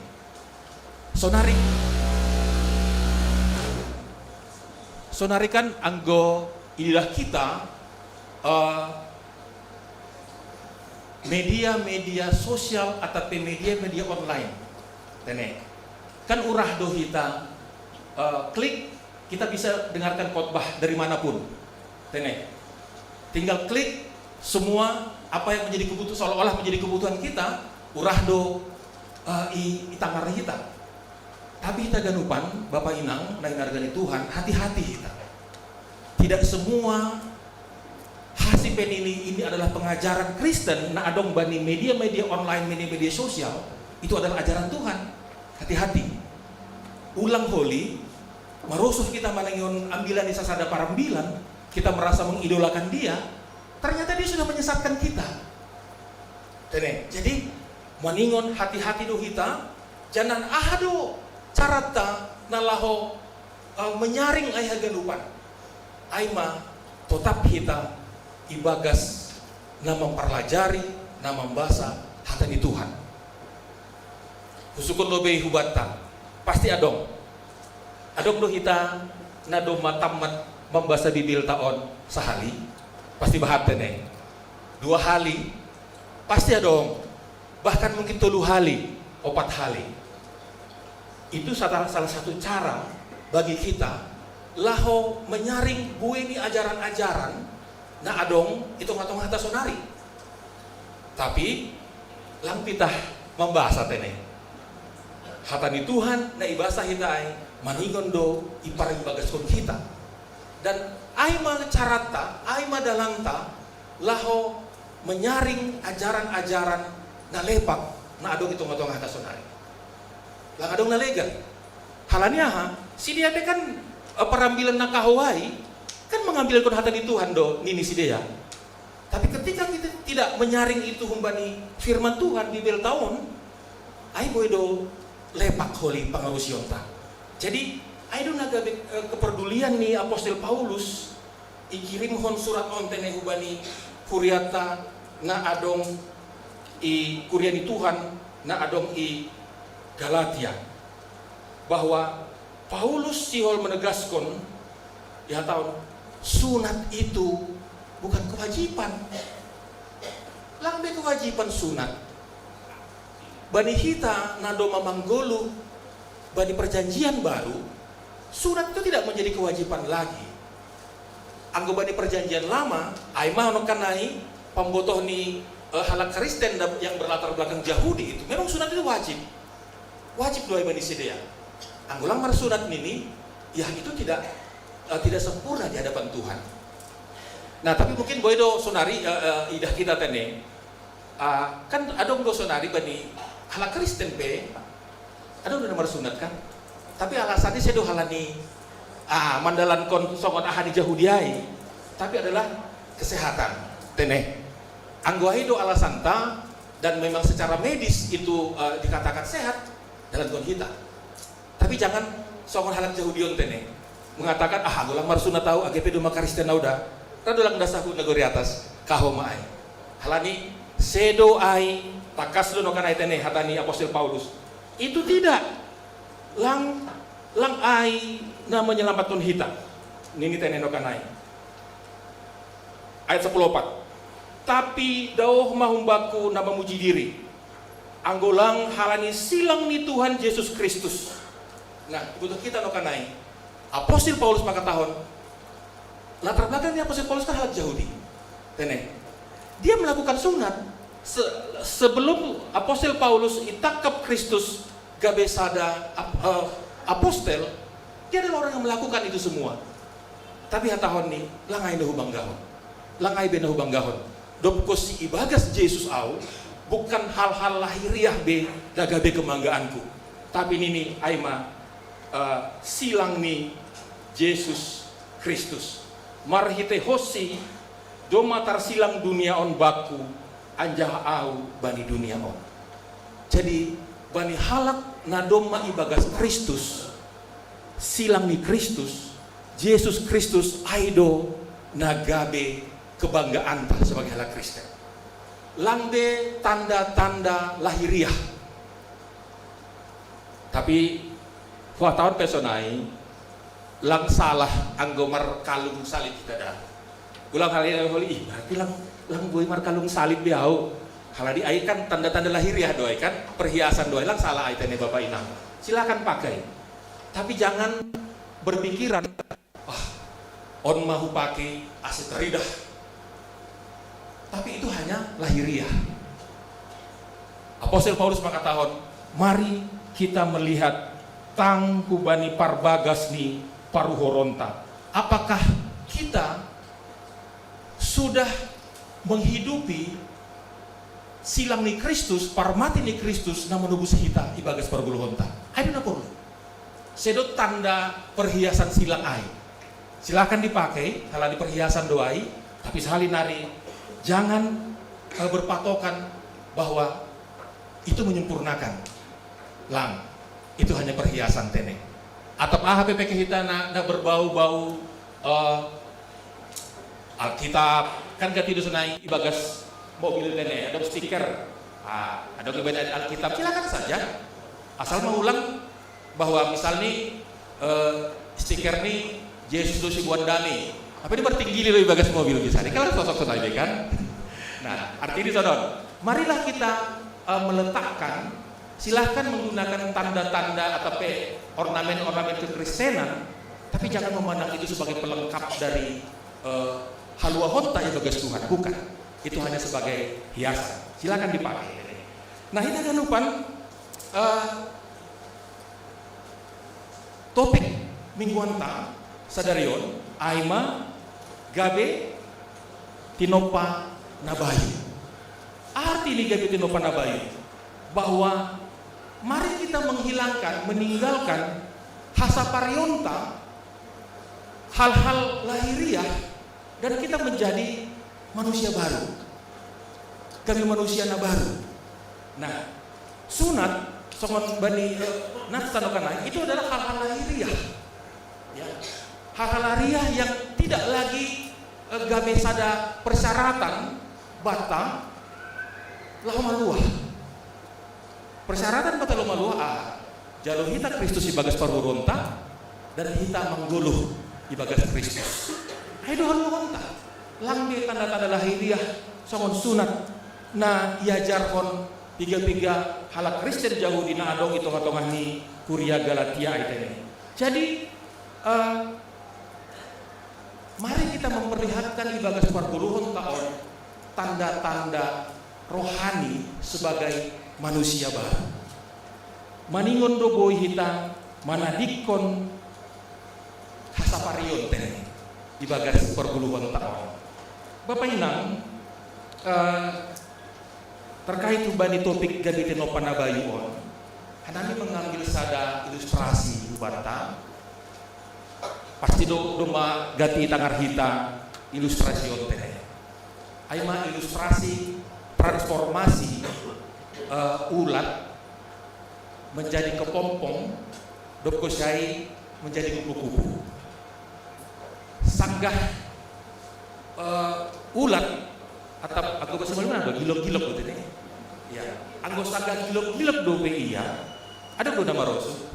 S7: Sonari kan anggo inilah kita media-media sosial atape media-media online tene. Kan urah dohita klik kita bisa dengarkan khotbah dari manapun tene. Tinggal klik semua apa yang menjadi kebutuhan seolah-olah menjadi kebutuhan kita urah do itangar kita. Tapi kita ganupan Bapak Inang na inargani Tuhan, hati-hati kita. Tidak semua hasil penili ini adalah pengajaran Kristen na adong bani media-media online, media-media sosial itu adalah ajaran Tuhan. Hati-hati. Ulang holi marusuh kita manengion ambilan di sasada parambilan, kita merasa mengidolakan dia. Ternyata dia sudah menyesatkan kita. Jadi maningon hati-hati do kita, jangan ahado carata nalaho menyaring ayah ganupan. Aima tetap kita ibagas na memperlajari, na membaca hatani Tuhan. Husukun lobe hubata pasti adong do kita na do matamat membaca Bibil taon sehari. Pasti bahat nih 2 hari pasti adong, bahkan mungkin 3 hari 4 hari. Itu salah satu cara bagi kita laho menyaring ini ajaran-ajaran na adong itu ngatong hata sonari. Tapi lang pitah membahas tene hatani Tuhan na ibasa hitai maningon do iparang bagaskon kita. Dan aima carata, aima dalanta laho menyaring ajaran-ajaran na lepak na adong itu ngatong hata sonari. Lang adong na lega. Halanya ha, si dia kan perambilan na kahawai kan mengambil kon hata di Tuhan do nini si dia. Tapi ketika kita tidak menyaring itu humbani firman Tuhan Bibil tahun, ai boy do lepak holi pangarusionta. Jadi ai do naga kepedulian ni Apostel Paulus ikirim hon surat ontene hubani kuriata na adong i kuriani Tuhan na adong i Galatia, bahwa Paulus sihol menegaskan ya tahun sunat itu bukan kewajiban. Lambe kewajiban sunat bani hita nado mamanggolu bani perjanjian baru. Sunat itu tidak menjadi kewajiban lagi. Anggo bani perjanjian lama, aimah nokanai pembotoh ni halak Kristen yang berlatar belakang Yahudi itu memang sunat itu wajib. Wajib doa bani sedia. Anggo lamar sunat ini, ya itu tidak sempurna di hadapan Tuhan. Nah, tapi mungkin boedo sonari idah kita tene. Kan adong do sonari bani halak Kristen pe. Adong do nomor sunat kan? Tapi alasannya saya do halani mandalan kon songon ahadi Yahudiai, tapi adalah kesehatan tene. Anggo do alasan ta dan memang secara medis itu dikatakan sehat dalam kon kita. Tapi jangan songon halak Yahudion tene mengatakan anggo lang marsuna tahu AGP do makaristen nauda radulang dasahu negori atas kahomai. Halani sedo ai takas do nokanai tene hatani Apostel Paulus. Itu tidak lang ai na menyelamatkan hita. Nini tene nokanai. Ayat 10:4. Tapi dauh mahumbaku na memuji diri. Anggolang halani silang ni Tuhan Yesus Kristus. Nah, butuh kita nokanai. Apostel Paulus maka tahun latar belakang ni Apostel Paulus kan halak Yahudi. Tene. Dia melakukan sunat sebelum Apostel Paulus itakap Kristus gabesada apostel, dia adalah orang yang melakukan itu semua. Tapi hatahon ni langai na hubanggahon. Langai be na hubanggahon. Dopko si ibagas Yesus au bukan hal-hal lahiriah be dagabe kemanggaanku. Tapi nini aima silang ni Yesus Kristus. Marhite hosi domatar silang dunia on baku anjah au bani dunia on. Jadi bani halak nadoma ibagas Kristus, silang ni Kristus, Yesus Kristus aido nagabe kebanggaan ta sebagai hal Kristen. Langde tanda-tanda lahiriah. Tapi tahun pesonai lang salah anggomar kalung salib kita dah. Ulang hal ini holi berarti lang boy mar kalung salib biau. Haladi ai kan tanda-tanda lahiriah doai kan, perhiasan doai lang salah ai tene Bapak Inang. Silakan pakai. Tapi jangan berpikiran on mahu pakai aset teridah. Tapi itu hanya lahiriah. Apostel Paulus mengatakan, mari kita melihat tang kubani parbagas ni paruhoronta. Apakah kita sudah menghidupi silang ni Kristus, parmati ni Kristus na menubus hita ibagas parguluhonta. Ayo na perlu. Sedot tanda perhiasan silang ai. Silakan dipakai kalau di perhiasan doai, tapi sehali nari jangan berpatokan bahwa itu menyempurnakan. Lang, itu hanya perhiasan tene. Atau HPP kita na berbau-bau Alkitab kan gak tidur senai ibagas mobil tene, ada stiker, ada kebenaran Alkitab, silakan saja. Asal mengulang bahwa misalnya stiker nih Yesus dosi buandani, apa ini bertinggi loh bagas mobil misalnya, kalau sosok saja kan. Nah, artinya di sana, marilah kita meletakkan, silahkan menggunakan tanda-tanda atau ornamen-ornamen kekristenan, tapi jangan memandang itu sebagai pelengkap dari halua honta yang bagas Tuhan, bukan. Itu hanya sebagai hiasan. Silakan dipakai. Nah, ini kan lupa topik mingguan ta sadarion aima gabe tinopa nabayu. Arti ini gabe tinopa nabayu bahwa mari kita meninggalkan hasaparionta, hal-hal lahiriah, dan kita menjadi manusia baru. Kami manusia baru. Nah, sunat songon bani natsanokana itu adalah hal-hal lahiriah. Ya. Hal-hal lahiriah yang tidak lagi gabe sada persyaratan bata lahumaluah. Persyaratan bata lahumaluah jalur hita Kristus ibagas paruronta dan hita mengguluh ibagas Kristus. Ayo haluronta. Langge tanda-tanda lahiriah songon sunat na iajarkon tiga-tiga halak Kristen Yahudi na adong itu katongah ni Kuria Galatia itu. Jadi mari kita memperlihatkan ibagas parguluhon taon tanda-tanda rohani sebagai manusia baru. Maningon do boy hita manadikon hasaparion tene ibagas parguluhon taon. Bapak Inang terkait ubani topik gabitin opanabayuon, hanami mengambil sada ilustrasi ubanta. Pasti doma gati tangar hita ilustrasi ontene. Aima ilustrasi transformasi ulat menjadi kepompong, dokosai menjadi kupu-kupu. Sanggah ulat atau aku bahasa Malaysia ada gilok-gilok gitu nih. Ya, anggo sanggah gilok-gilok do iya. Ada do nama Rasul.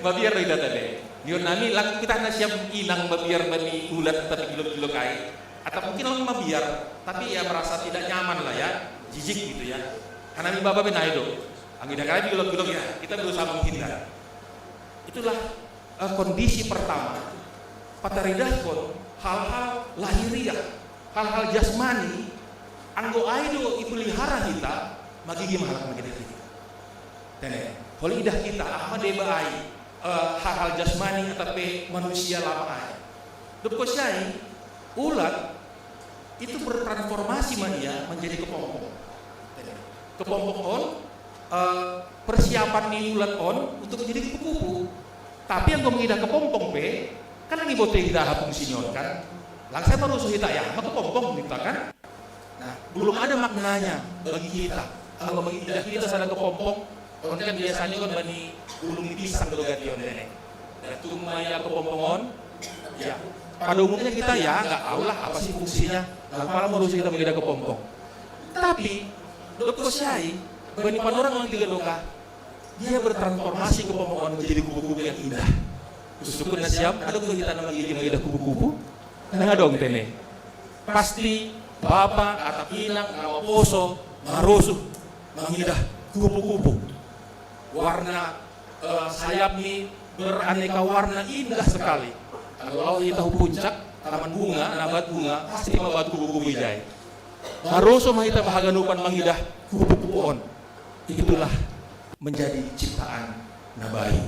S7: Babiar do data deh. Dion nami lang kita na siap inang babiar bani ulat tapi gilok-gilok kai. Atau mungkin lang mabiar tapi ya merasa tidak nyaman lah ya, jijik gitu ya. Karena mi baba benai do. Angin kali gilok-gilok ya, kita berusaha menghindar. Itulah kondisi pertama. Pataridahkon hal-hal lahiriah, hal-hal jasmani, anggo aido ipelihara kita, magi gimana magi kita. Tene, holi idah kita ahmad deba ai hal-hal jasmani atape manusia lama ai. Depkosai ulat itu bertransformasi mania menjadi kepompong. Kepompong on persiapan nih ulat on untuk menjadi kupu-kupu. Tapi yang mengidah kepompong pe kan lagi bote kita hapung sinyon kan. Langsung baru suhita ya, maka kepompong kita kan. Nah, belum ada maknanya bagi kita. Kalau bagi kita sadar kepompong On kan biasanya kan bani ulung pisang do gati on dene. Datum maya kepompongon. Ya. Pada umumnya kita ya nggak tahu lah apa sih fungsinya. Malah mau kita mengidah kepompong. Tapi Doko Syai bani panorang orang tiga doka. Dia bertransformasi kepompongan menjadi kubu-kubu yang indah. Sukun siap ada kita nama gigi mengidah kubu-kubu. Nah dong tene. Pasti Bapak atau Pinang nama Poso marusuh mengidah kubu-kubu. Warna sayap nih beraneka warna indah sekali. Kalau kita puncak taman bunga, nabat bunga, pasti mabat kubu-kubu jai. Marusuh mahita bahaganupan mengidah kubu-kubu on. Itulah menjadi ciptaan Nabayu.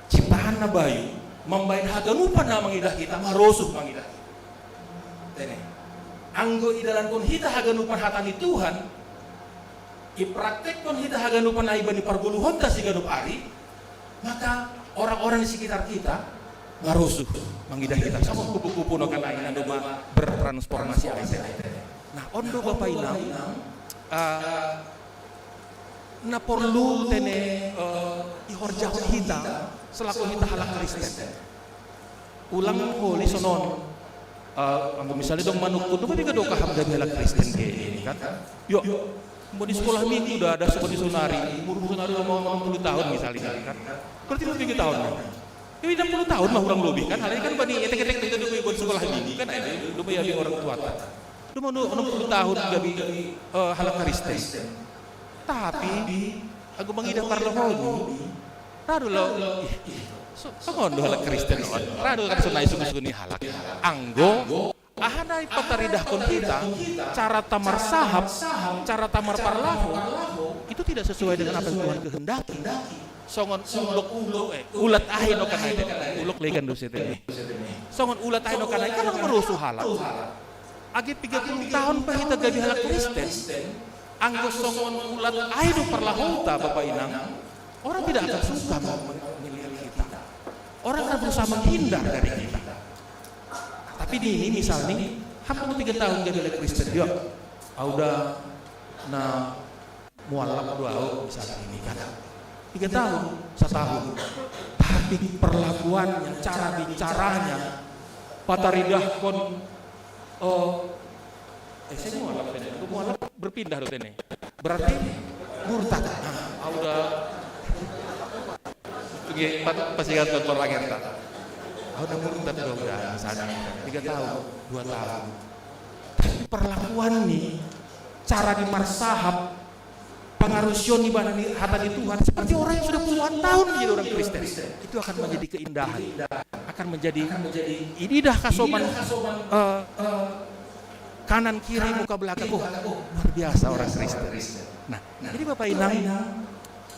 S7: Ciptaan Nabayu membain haganupan na mengidah kita marusuh mengidah. Tene. Anggo idalan kun hita haganupan hatani Tuhan. Ipraktek kun hita haganupan aibani parguluhon ta siganup ari. Maka orang-orang di sekitar kita marusuh mengidah kita sama kupu-kupu no kana ina doma bertransformasi aja. Nah, ondo Bapak Inang na perlu tene ihorjahon hita selaku hita halak Kristen. Ulang holi sonon anggo misalnya dong manuk kudu kan tiga doka hamdan halak Kristen ke ini kan. Yuk, mau di sekolah minggu udah ada seperti sunari, umur sunari mau 60 tahun misalnya kan. Berarti lebih 3 tahun. Ini 60 tahun mah urang lebih kan. Halnya kan bani etek-etek itu di sekolah minggu kan ada. Lu bayi orang tua. Lu mau 60 tahun gabi halak Kristen. Tapi aku mengidah parlohoni. Radu lo. Pengon do halak Kristen on. Radu kan sunai suni halak. Anggo ahanai pataridah kon kita cara tamar sahab, cara tamar parlahu itu tidak sesuai dengan apa yang Tuhan kehendaki. Songon ulat ahin no kana uluk legan dosa teh. Songon ulat ahin no kana kan merusuh halak. Agi 30 tahun pa kita gabi halak Kristen. Anggo songon ulat ahin no parlahota Bapak Inang. Orang tidak akan suka melihat kita. Orang akan berusaha menghindar dari kita. Tapi di ini misalnya hampir 3 tahun gabi halak Kristen. Yuk. Udah na mualaf 2 misalnya ini kan. 3 tahun, 1 tahun. Tapi perlakuannya, cara bicaranya, pataridah kon saya mualaf berpindah do tene. Berarti murtad. Nah, udah pasti kan kon lagi ta. Udah murtad do udah misalnya 3 tahun, 2 tahun. Tapi perlakuan nih, cara dimarsahab pengaruh Sion ibadah hati Tuhan seperti orang yang sudah puluhan tahun menjadi orang Kristen. Itu akan menjadi keindahan, akan menjadi inidah kasoman kanan kiri muka belakang. Luar biasa orang Kristen. Nah, jadi Bapak Inang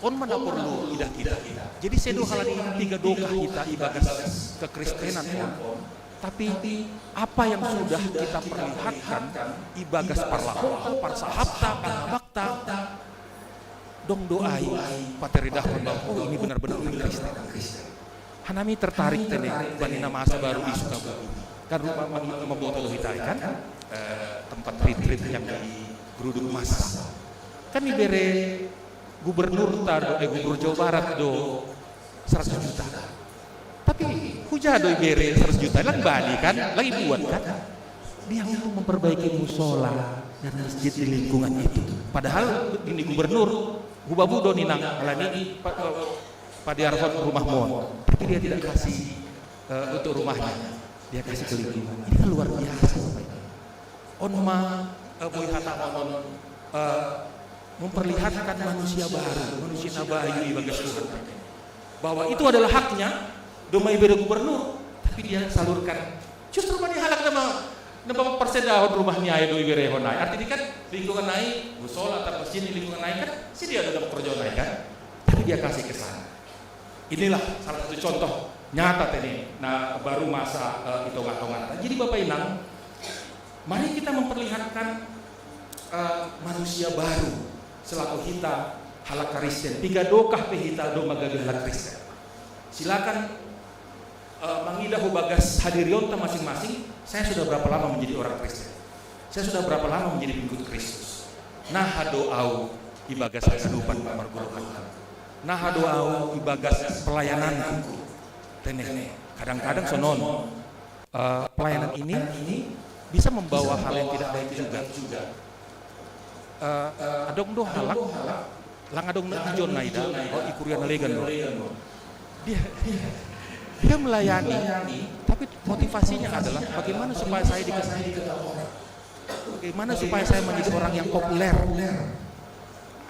S7: on mana perlu idah kita. Jadi sedo halani 3 doka kita ibadah kekristenan on. Tapi apa yang sudah kita perlihatkan ibagas parlahota, parsahabta, anabakta dong doai pateridah kon oh ini benar-benar orang Kristen. Hanami tertarik tene bani nama asa baru di Sukabumi. Kan rumah membuat hitai kan tempat retreat yang di Geruduk Mas. Kan dibere gubernur gubernur Jawa Barat do 100 juta. Tapi hujah do ibere 100 juta lang bani kan lagi buat kan. Dia untuk memperbaiki musola dan masjid di lingkungan itu. Padahal ini gubernur Gubabu do ninang alani padiarhon rumah mon. Tapi dia tidak kasih untuk rumahnya. Dia kasih ke lingkungan. Ini kan luar biasa. Onma boy hatamon memperlihatkan manusia baru, manusia nabayu bagas Tuhan. Bahwa itu adalah haknya domai beda gubernur, tapi dia salurkan. Justru bani halak nama persedahon rumahnya ayo do ibere honai. Artinya kan lingkungan naik, musola atau masjid di lingkungan naik kan, si dia ada pekerjaan naik kan, tapi dia kasih ke sana. Inilah salah satu contoh nyata tadi. Nah baru masa hitung-hitungan. Jadi Bapak Inang, mari kita memperlihatkan manusia baru selaku kita halak Kristen. 3 dokah pehita do magaga halak Kristen. Silakan mangidah bagas hadirionta masing-masing. Saya sudah berapa lama menjadi orang Kristen? Saya sudah berapa lama menjadi pengikut Kristus? Nah doau
S6: ibagas kehidupan marguluhan. Nah doa ibagas pelayananku. Tene kadang-kadang sonon pelayanan ini bisa membawa hal yang tidak baik juga. Adong do halak lang adong na ijon naida ikurian legan do. Dia melayani, tapi motivasinya adalah bagaimana supaya saya dikenal, bagaimana supaya saya menjadi orang yang populer.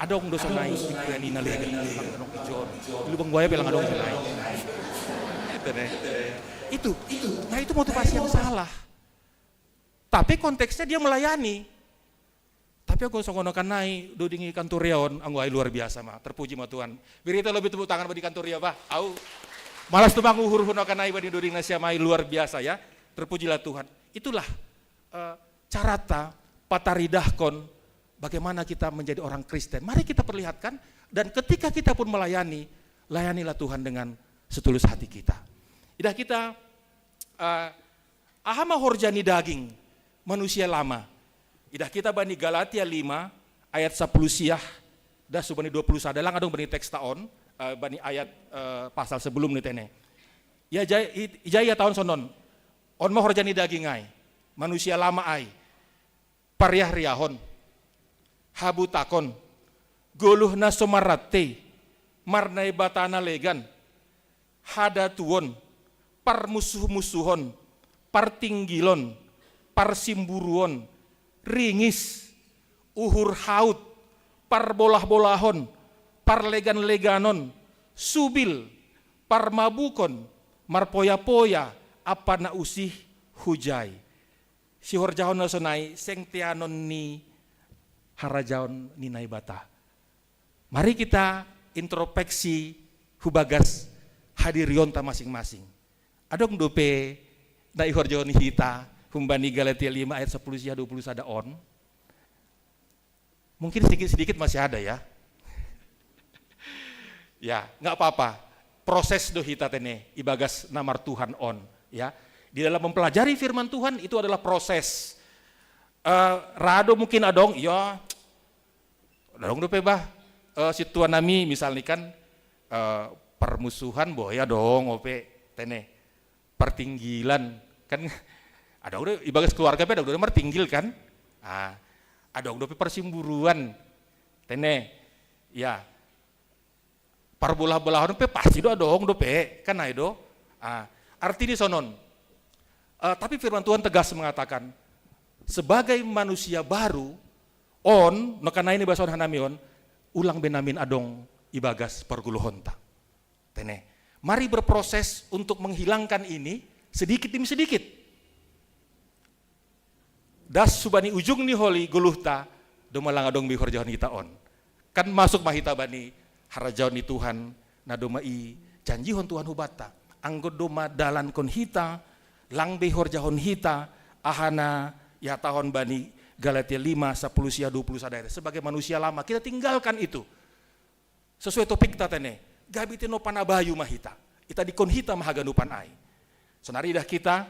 S6: Adong do sonai ikurian ina legan adong ijon. Lubang buaya bilang adong sonai. Itu motivasi yang salah. Tapi konteksnya dia melayani. Tapi aku songonokan naik dudingi kanturiaon, anggo ai luar biasa mah. Terpuji mah Tuhan. Birita lebih tepuk tangan bagi kanturia bah. Au. Malas tuh bang uhur hunokan naik bagi duding nasia mai luar biasa ya. Terpujilah Tuhan. Itulah carata pataridahkon bagaimana kita menjadi orang Kristen. Mari kita perlihatkan dan ketika kita pun melayani, layanilah Tuhan dengan setulus hati kita. Idah kita ahama horjani daging manusia lama. Idah kita bani Galatia 5 ayat 10 siah dah subani 20 sadalang adong bani teks taon bani ayat pasal sebelum nih tene. Ya jaya tahun sonon. On mah horjani daging ai. Manusia lama ai. Pariah riahon. Habutakon. Goluhna somarate. Marnai batana legan. Hadatuon. Parmusuh-musuhon. Partinggilon. Parsimburuon. Ringis, uhur haut, parbolah-bolahon, parlegan-leganon, subil, parmabukon, marpoya-poya, apa na usih hujai. Si horjahon na sonai, seng tianon ni harajaon ni naibata. Mari kita introspeksi hubagas hadirionta masing-masing. Adong dope na ihorjahon hita, Humbani Galatia 5 ayat 10 siya 20 sada on. Mungkin sedikit-sedikit masih ada ya. Ya, nggak apa-apa. Proses do hita tene ibagas namar Tuhan on ya. Di dalam mempelajari firman Tuhan itu adalah proses. Rado mungkin adong ya. Adong do bah. Si tuan nami misalnya kan permusuhan boya dong ope tene. Pertinggilan kan ada udah ibagas keluarga ada udah mertinggil kan, ada udah persimburuan, tene, ya, parbolah-bolahan pe pasti do dong do pe, kan do, artinya sonon, tapi firman Tuhan tegas mengatakan, sebagai manusia baru, nokan ini bahasan hanamion, ulang benamin adong ibagas perguluhonta, tene, mari berproses untuk menghilangkan ini sedikit demi sedikit. Das subani ujung ni holi guluhta domalang adong bihor jahon kita on. Kan masuk mahita bani harajaon ni Tuhan na domai janjihon Tuhan hubata. Anggo doma dalan kon hita lang bihor jahon hita ahana ya tahun bani Galatia 5 10 sia 20 sadaya. Sebagai manusia lama kita tinggalkan itu. Sesuai topik kita tene. Gabitino panabayu mahita. Ita dikon hita mahaganupan ai. Sonari dah kita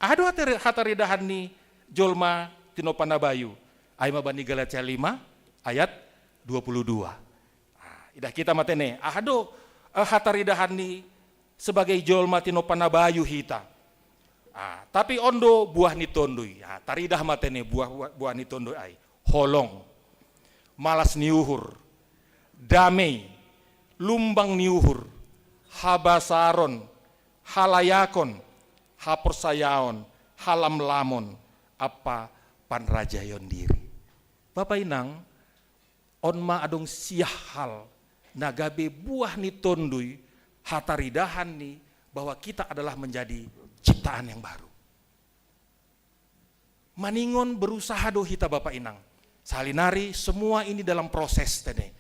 S6: ado hataridahan ni Jolma tino panabayu. Aima bani Galatia 5 ayat 22. Idah kita matene. Ahado hataridahan ni sebagai jolma tino panabayu hita. Tapi ondo buah ni tondoi. Taridah matene buah ni tondoi ai. Holong. Malas niuhur. Damai. Lumbang niuhur. Habasaron. Halayakon. Hapersayaon. Halam lamon. Apa panrajayon diri. Bapak Inang, onma adong siahal nagabe buah ni tondui hataridahan ni bahwa kita adalah menjadi ciptaan yang baru. Maningon berusaha do hita Bapak Inang. Salinari semua ini dalam proses tene.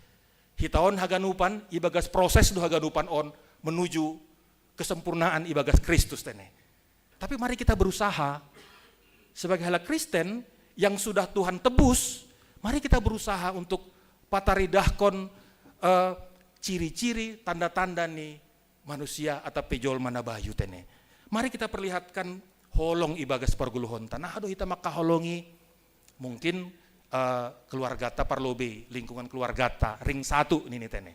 S6: Hitaon haganupan ibagas proses do haganupan on menuju kesempurnaan ibagas Kristus tene. Tapi mari kita berusaha sebagai halak Kristen yang sudah Tuhan tebus, mari kita berusaha untuk pataridahkon ciri-ciri, tanda-tanda nih manusia atau pejol mana bayu tene. Mari kita perlihatkan holong ibagas perguluhon tanah aduh kita maka holongi mungkin
S7: keluarga ta parlobe, lingkungan keluarga ta, ring 1 ini tene.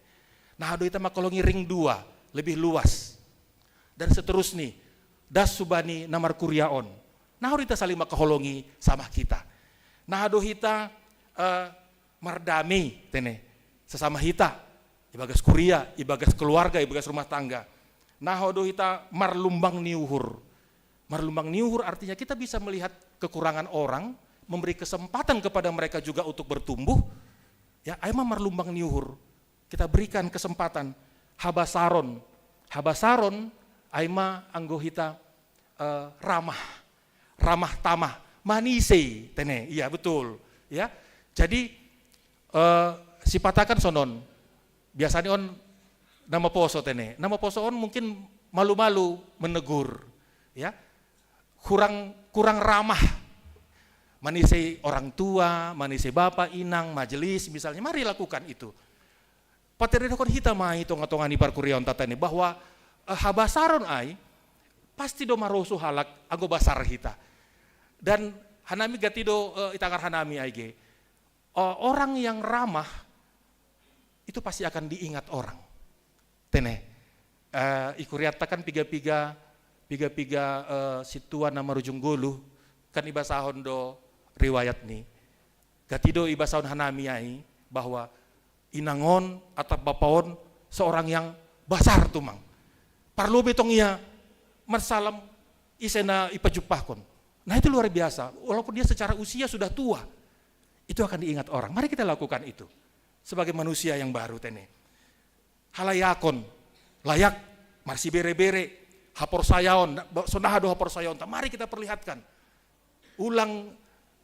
S7: Nah, ado ita makolongi ring 2, lebih luas. Dan seterusnya, das subani namar kuryaon. Nah, ado ita saling makaholongi sama kita. Nah, ado hita mardami tene, sesama hita, ibagas kuria, ibagas keluarga, ibagas rumah tangga. Nah, ado hita marlumbang niuhur. Marlumbang niuhur artinya kita bisa melihat kekurangan orang, memberi kesempatan kepada mereka juga untuk bertumbuh. Ya, aima marlumbang niuhur. Kita berikan kesempatan. Habasaron. Habasaron aima anggo hita ramah. Ramah tamah. Manise tene. Iya, betul. Ya. Jadi sipatakan sonon. Biasanya on nama poso tene. Nama poso on mungkin malu-malu menegur. Ya. Kurang ramah. Manise orang tua, manise bapak, inang, majelis misalnya, mari lakukan itu. Pateredokon hita mai tonga-tonga ni parkurion tatane bahwa habasaron ai pasti do marosu halak anggo basar hita. Dan hanami gatido itangar hanami aige. Orang yang ramah itu pasti akan diingat orang. Tene. Ikuriata kan piga-piga situan nama rujung gulu kan ibasahon do riwayat nih. Gatido ibasahon hanami ai bahwa inangon atau bapaon seorang yang basar tumang. Parlo betong ia marsalam isena ipajupahkon. Nah, itu luar biasa. Walaupun dia secara usia sudah tua, itu akan diingat orang. Mari kita lakukan itu sebagai manusia yang baru tene. Halayakon, layak, marsi bere-bere, hapor sayaon, sonahado hapor sayaon. Mari kita perlihatkan. Ulang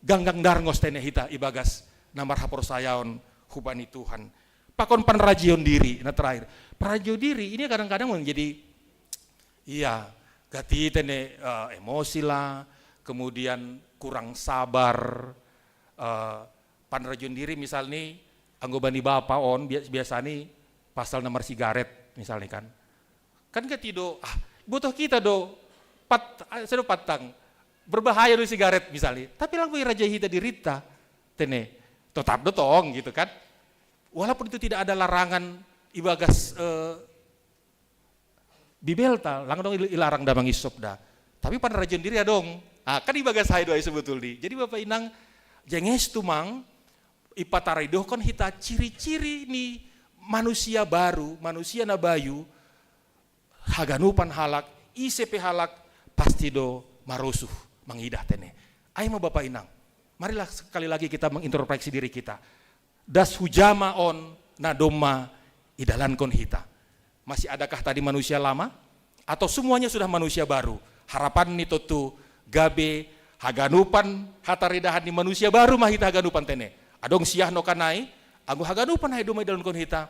S7: ganggang darngos tene hita ibagas namar hapor sayaon hubani Tuhan. Pakon panrajion diri. Nah, terakhir, panrajion diri ini kadang-kadang menjadi gati tene emosi lah, kemudian kurang sabar. Panrajion diri misalnya anggobani bapa on biasa nih pasal nomor sigaret misalnya kan ketido butuh kita do patang berbahaya do sigaret misalnya, tapi lang raja hita dirita tene tetap dotong gitu kan. Walaupun itu tidak ada larangan ibagas bibelta, lang dong ilarang damang isop dah. Tapi panrajion diri ya dong. Kan ibagas hai doa sebetulnya. Jadi Bapak Inang jenges tumang ipataridoh kon hita ciri-ciri nih manusia baru, manusia nabayu haganupan halak, ICP halak pasti do marusuh mengidah tene. Ayo Bapak Inang, marilah sekali lagi kita mengintrospeksi diri kita. Das hujama on nadoma idalan kon hita. Masih adakah tadi manusia lama? Atau semuanya sudah manusia baru? Harapan ni totu gabe haganupan hataridahan di manusia baru mah hita haganupan tene. Adong siah no kanai, anggo haganupan hai domai dalam kon hita.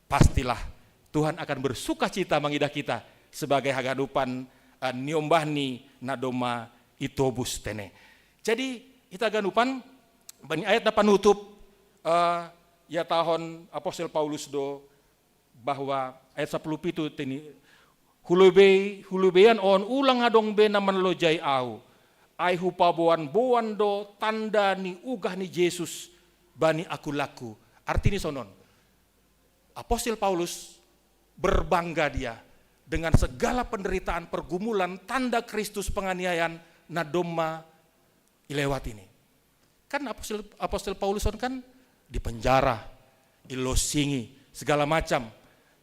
S7: Pastilah Tuhan akan bersuka cita mengidah kita sebagai haganupan niombahni nadoma itobus tene. Jadi kita haganupan bani ayat na panutup ya tahun Apostel Paulus do bahwa ayat 10 itu tini hulubean on ulang adong be naman lojai au ai hupaboan boan do tanda ni ugah ni Yesus bani aku laku. Artinya sonon Apostel Paulus berbangga dia dengan segala penderitaan, pergumulan, tanda Kristus penganiayaan nadoma ilewat ini. Kan Apostel Paulus kan di penjara, ilosingi, segala macam.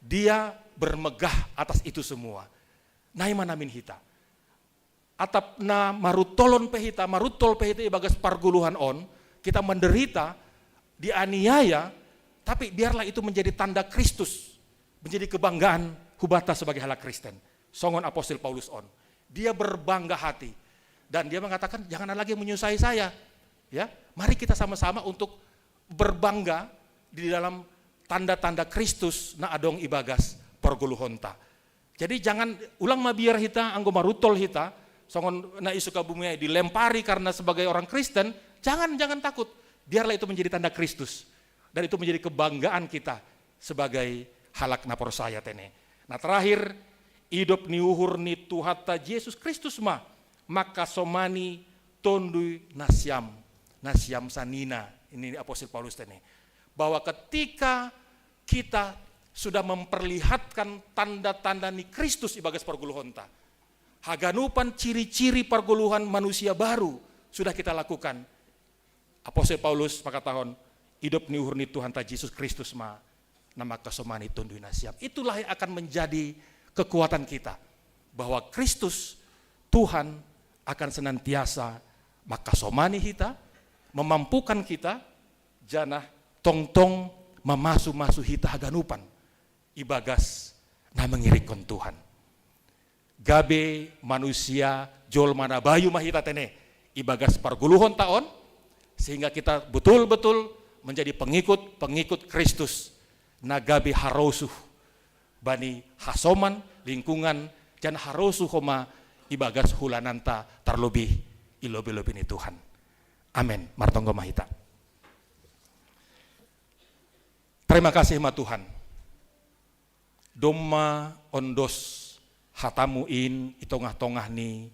S7: Dia bermegah atas itu semua. Naima namin hita. Atap na marutolon pehita, marutol pehita ibagas parguluhan on, kita menderita, dianiaya, tapi biarlah itu menjadi tanda Kristus, menjadi kebanggaan hubata sebagai halak Kristen. Songon Apostel Paulus on. Dia berbangga hati dan dia mengatakan jangan lagi menyusai saya. Ya, mari kita sama-sama untuk berbangga di dalam tanda-tanda Kristus na adong ibagas porguluhonta. Jadi jangan ulang mabiar hita anggo marutol hita songon na isu kabumi dilempari karena sebagai orang Kristen, jangan takut. Biarlah itu menjadi tanda Kristus dan itu menjadi kebanggaan kita sebagai halak na persaya tene. Nah, terakhir hidup ni uhur ni Tuhata Yesus Kristus maka somani tondui nasyam sanina ini Apostol Paulus ini, bahwa ketika kita sudah memperlihatkan tanda-tanda ni Kristus ibagas parguluhonta, haganupan ciri-ciri parguluhan manusia baru sudah kita lakukan. Apostol Paulus makatahon, hidup ni uhur ni Tuhan ta Yesus Kristus ma nama kasomani tunduin siap. Itulah yang akan menjadi kekuatan kita, bahwa Kristus Tuhan akan senantiasa makasomani kita, memampukan kita janah tong-tong memasu-masu hita haganupan ibagas na mengirikon Tuhan. Gabe manusia jol mana bayu mahita tene ibagas parguluhon taon, sehingga kita betul-betul menjadi pengikut Kristus. Na gabe harosuh bani hasoman lingkungan dan harosuh koma ibagas hulananta terlebih ilobi-lobi ni Tuhan. Amin. Martonggo mahita. Terima kasih ma Tuhan. Doma ondos hatamuin itongah-tongah ni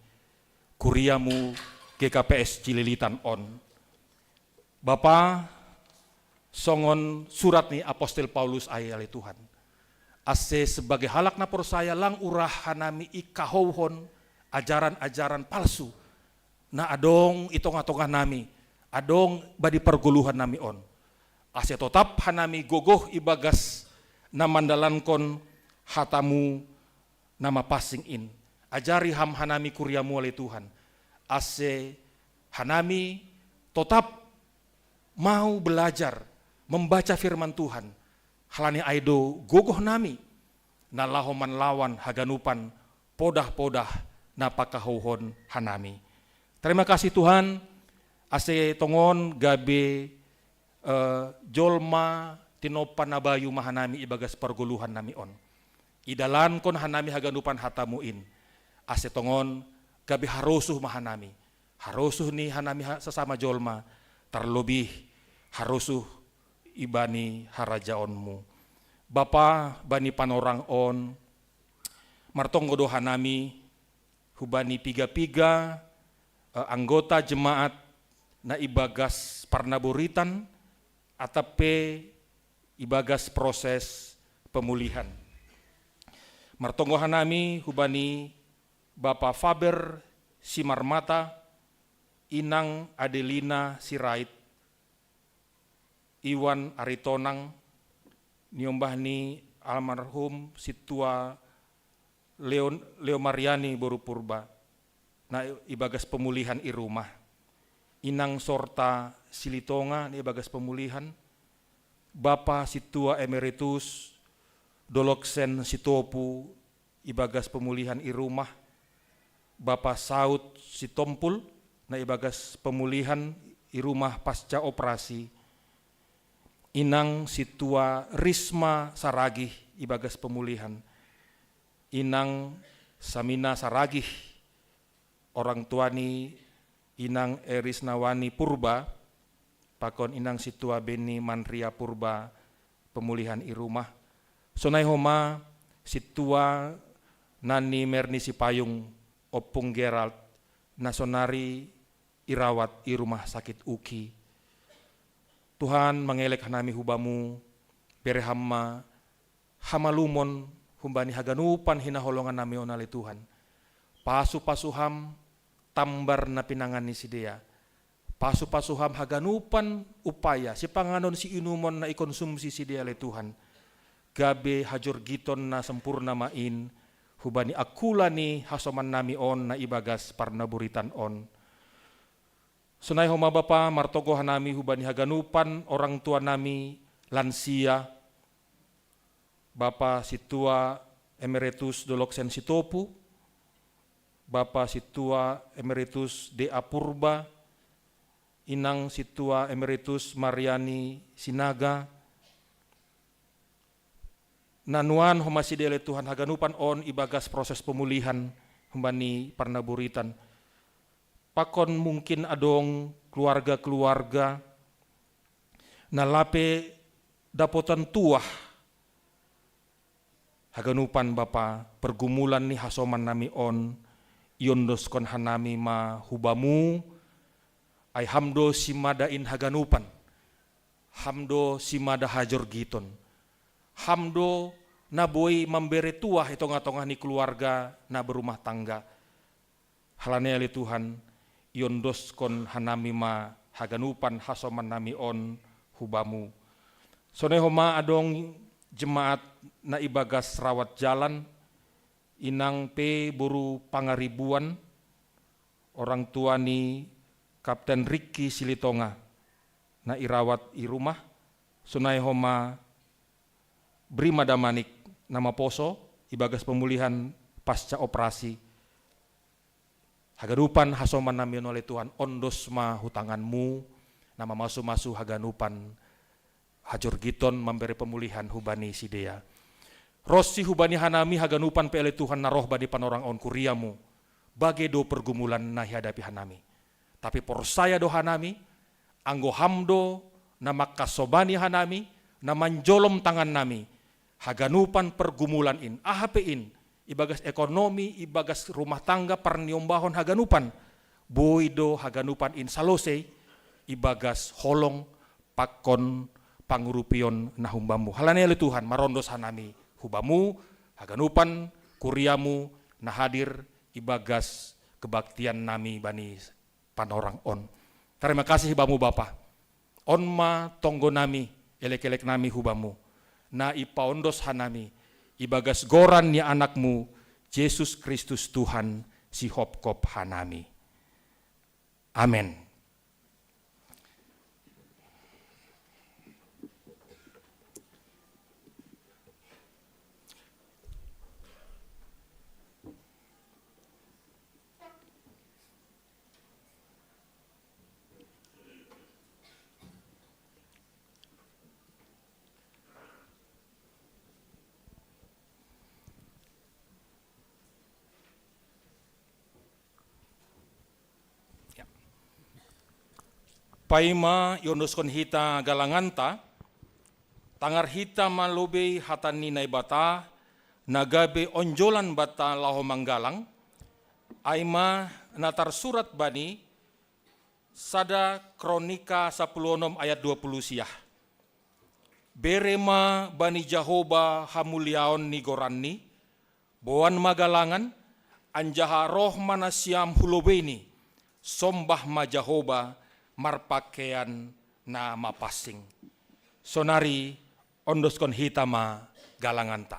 S7: kuriamu GKPS Cililitan on. Bapa songon surat ni Apostol Paulus ayali Tuhan. Ase sebagai halak na persaya lang urah hanami ikahouhon ajaran-ajaran palsu na adong itongah-tongah nami, adong badi perguluhan nami on. Ase tetap hanami gogoh ibagas na mandalankon hatamu nama passing in. Ajari ham hanami kuryamu oleh Tuhan. Ase hanami tetap mau belajar membaca firman Tuhan. Halani aido gogoh nami na lahoman lawan haganupan podah-podah na pakahouhon hanami. Terima kasih Tuhan. Ase tongon gabe jolma tinopan nabayu mahanami ibagas perguluhan nami on. Idalan kon hanami haganupan hatamuin. Ase tongon gabe harosuh mahanami. Harosuh ni hanami sesama jolma. Terlebih harosuh ibani harajaonmu. Bapa bani panorang on. Martonggo do hanami hubani piga-piga anggota jemaat na ibagas parnaburitan atape ibagas proses pemulihan. Martonggo hanami hubani Bapak Faber Simarmata, Inang Adelina Sirait, Iwan Aritonang, niombah ni almarhum Situa Leo Mariani Boru Purba, na ibagas pemulihan i rumah. Inang Sorta Silitonga ni ibagas pemulihan. Bapa Situa Emeritus Doloksen Sitopu ibagas pemulihan i rumah. Bapa Saud Sitompul na ibagas pemulihan i rumah pasca operasi. Inang Situa Risma Saragih ibagas pemulihan. Inang Samina Saragih, orang tuani Inang Erisnawani Purba, pakon Inang Situa Beni Manria Purba, pemulihan i rumah. Sonai homa Situa Nani Merni Sipayung Opung Gerald, nasonari irawat i rumah sakit Uki. Tuhan mengelek hanami hubamu, berhamma, hamalumon, humbani haganupan hinaholongan nami onali Tuhan. Pasu-pasuham tambar na pinangani si dia. Pasu-pasuham haganupan upaya si panganon si inumon na ikonsumsi si dia le Tuhan. Gabe hajur giton na sempurna main hubani akulani hasoman nami on na ibagas parnaburitan on. Sunai homa Bapa martogo hanami hubani haganupan orang tua nami lansia. Bapa Situa Emeritus Doloksen Sitopu, Bapa Situa Emeritus D.A. Purba, Inang Situa Emeritus Mariani Sinaga, nanuan homasidele Tuhan haganupan on ibagas proses pemulihan hembani parnaburitan. Pakon mungkin adong keluarga-keluarga nalape dapotan tuah haganupan Bapa pergumulan ni hasoman nami on iondoskon hanami ma hubamu ay hamdo simadain haganupan hamdo simada hajor giton. Hamdo na boy memberi tuah itong-atongah ni keluarga na berumah tangga. Halane ali Tuhan, yondos kon hanami ma haganupan hasoman nami on hubamu. Sone homa adong jemaat na ibagas rawat jalan, inang pe buru pangaribuan, orang tua ni Kapten Ricky Silitonga na irawat i rumah, sunai homa Brima Damanik nama poso, ibagas pemulihan pasca operasi. Haganupan hasoman namion oleh Tuhan, ondos ma hutanganmu, nama masu-masu haganupan hajur giton memberi pemulihan hubani sidea. Rossi hubani hanami haganupan pe oleh Tuhan naroh badi panorang on kuriamu, bagai do pergumulan na hadapi hanami. Tapi por saya do hanami, anggo hamdo na makasobani hanami, na manjolom tangan nami, haganupan pergumulan in, ahapein, ibagas ekonomi, ibagas rumah tangga, parniombahon haganupan, boido haganupan in salose, ibagas holong, pakon, pangurupion na humbamu. Halane ali Tuhan, marondos hanami, hubamu, haganupan, kuriamu, na hadir, ibagas kebaktian nami bani panorang on. Terima kasih hubamu Bapa. On ma tonggo nami, elek-elek nami hubamu. Na ipaondos hanami, ibagas goran ya anakmu, Yesus Kristus Tuhan si hopkop hanami. Amin. Paima yonuskon hita galanganta, tangar hita malube hatani nai bata, nagabe onjolan bata laho manggalang, aima natar surat bani, sada kronika 10 ayat 20 siah. Berema bani Jahoba hamuliaon ni goranni, boan magalangan, anjaha roh manasiam hulobeni, sombah ma Jahoba, marpakaian na mapasing. Sonari ondoskon hitama galanganta.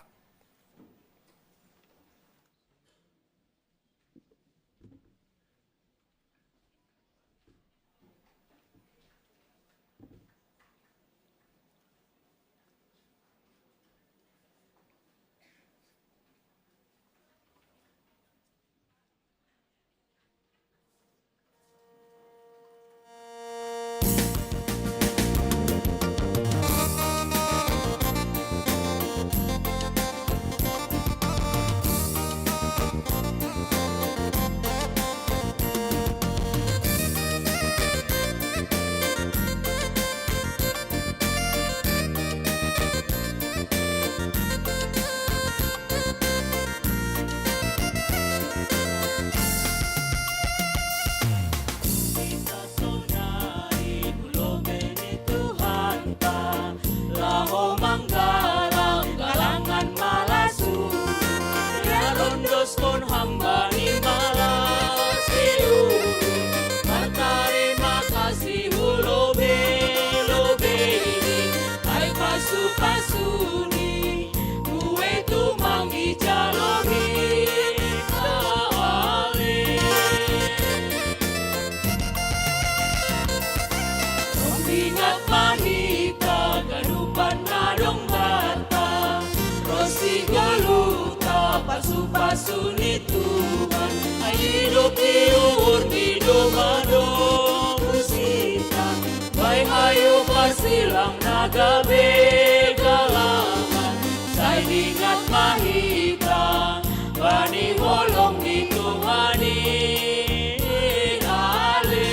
S8: Pasuni Tuhan, hidup diuur di domado musita, baik hayu pasilang naga begalangan, saya ingat mahita, bani wolong di Tuhani ale.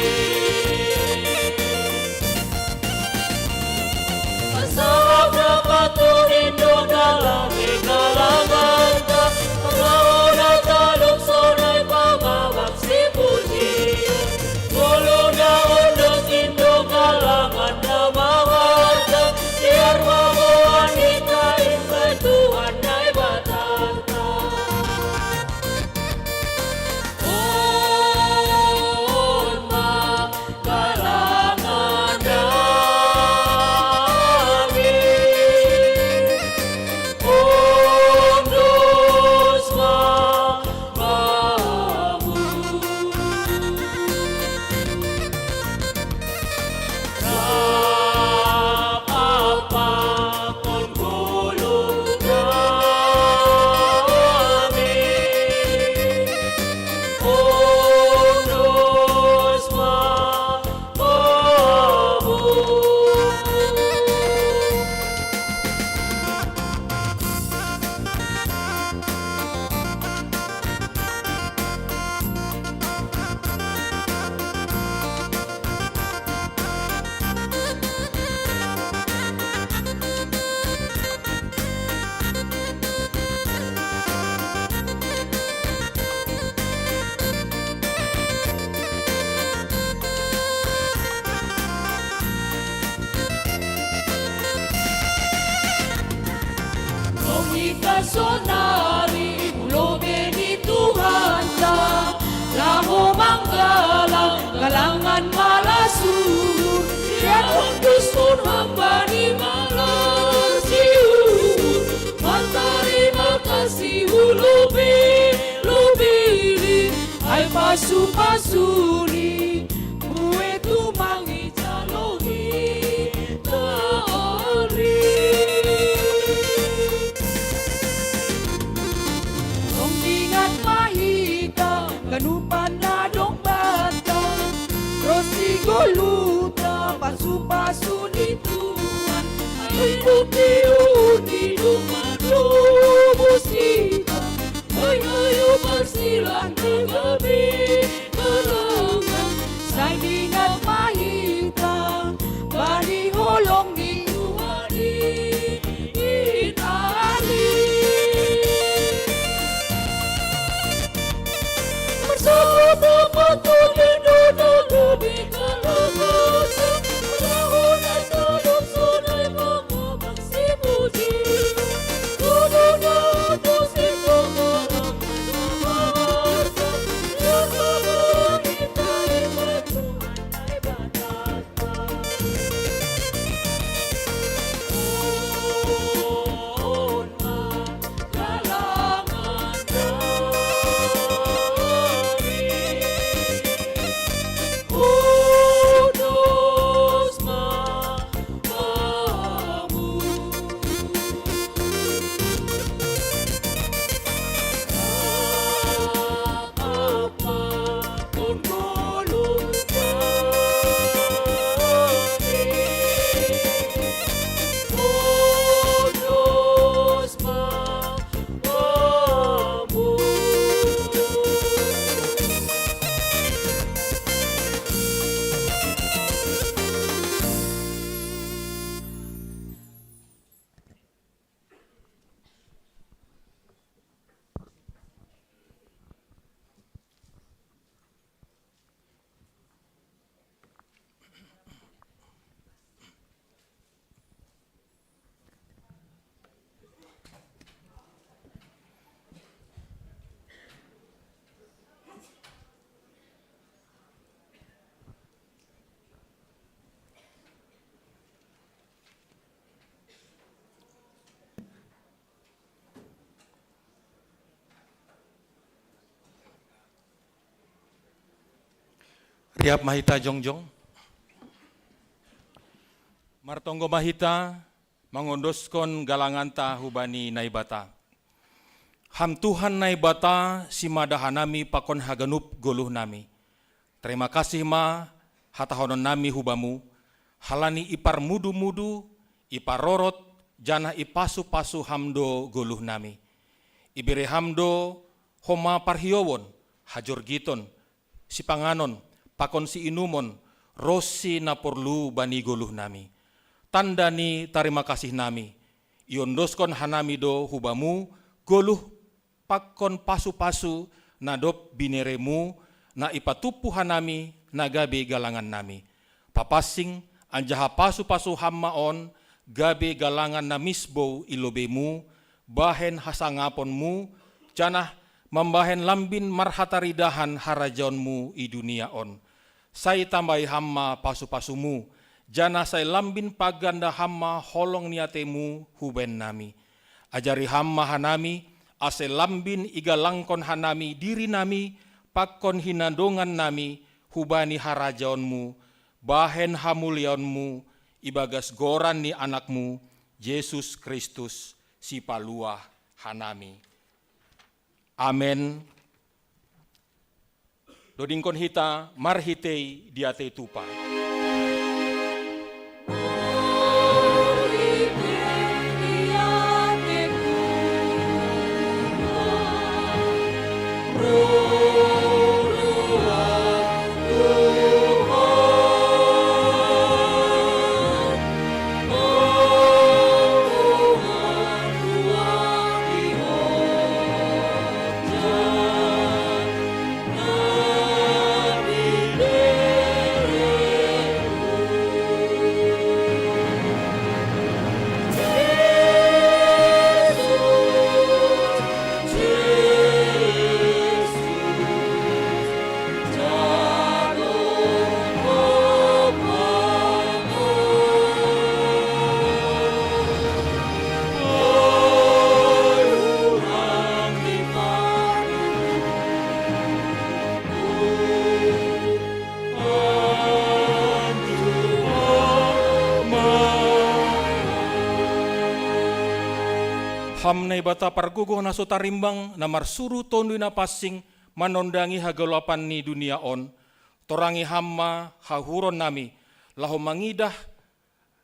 S8: Masarap na patuhin do dalam begalangan, Kalangan na mga Ai pasu-pasuri Bue tumangi jaloni Taori Dong ingat mahita Ganupan na dong bata Rosi goluta Pasu-pasu ni Tuhan Ay bukti-uti Lumado musika Ay ayo bersilang ke gabi Kelangan Say ingat mahita Bani holong di Tuhani Inali Bersama patuh di dunia lebih kalahasa Melahunan dalam sunai mengubah si puji Dunia untuk si pengalang bahasa Yang sama kita iman Tuhan naik batata Kalangan Kudus Mahamu Apapun golong kami Kudus Mahamu
S7: Riap mahita jongjong. Martonggo mahita mangondoskan galangan ta hubani naibata. Ham Tuhan naibata si madahanami pakon haganup goluh nami. Terima kasih ma hatahonon nami hubamu. Halani ipar mudu-mudu, ipar rorot, jana ipasu-pasu hamdo goluh nami. Ibire hamdo homa parhiowon, hajor giton, si panganon, pakon si inumon, rosi na porlu bani goluh nami. Tandani tarima kasih nami. Iondoskon hanami do hubamu, goluh pakon pasu-pasu na dop bineremu, na ipatupu hanami, na gabe galangan nami. Papasing, anjaha pasu-pasu hammaon, gabe galangan na misbo ilobemu, bahen hasangaponmu, janah membahen lambin marhataridahan harajaonmu i dunia on. Sai tambai hamma pasu-pasumu, jana sai lambin paganda hamma holong niatemu huben nami. Ajari hamma hanami, ase lambin igalangkon hanami diri nami, pakon hinandongan nami, hubani harajaonmu, bahen hamulionmu, ibagas goran ni anakmu, Yesus Kristus si paluah hanami. Amen. Dodingkon hita marhitei diate tupa.
S8: Oh,
S6: Hamnai bata pargugo na sotarimbang na marsuru tondu na passing manondangi hagalapan ni dunia on. Torangi hamma hahuron nami laho mangidah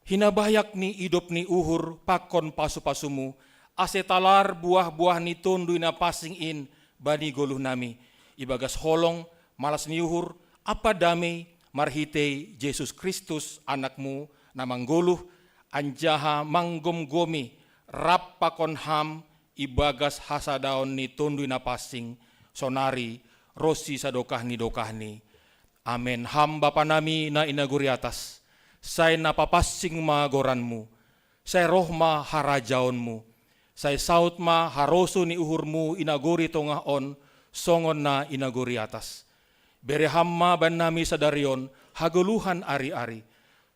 S6: hinabayak ni idop ni uhur pakon pasu-pasumu ase talar buah-buah ni tondu na passing in bani goluh nami. Ibagas holong malas ni uhur apa damai marhite Yesus Kristus anakmu na manggoluh anjaha manggom-gomi rap pakon ham ibagas hasadaon ni tondu na passing sonari rosi sadokah ni. Amen. Ham Bapa nami na inaguri atas, say napapassing ma goranmu, say roh ma harajaonmu, say saut ma haroso ni uhurmu inaguri tongahon, songon na inaguri atas. Bere hamma ban nami sadarion, haguluhan ari-ari,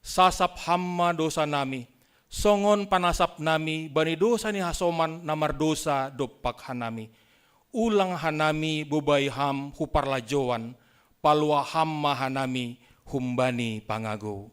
S6: sasap hamma dosa nami, songon panasap nami, bani dosa ni hasoman namar dosa dopak hanami. Ulang hanami bubay ham huparlajowan, palwa hamma hanami humbani pangago.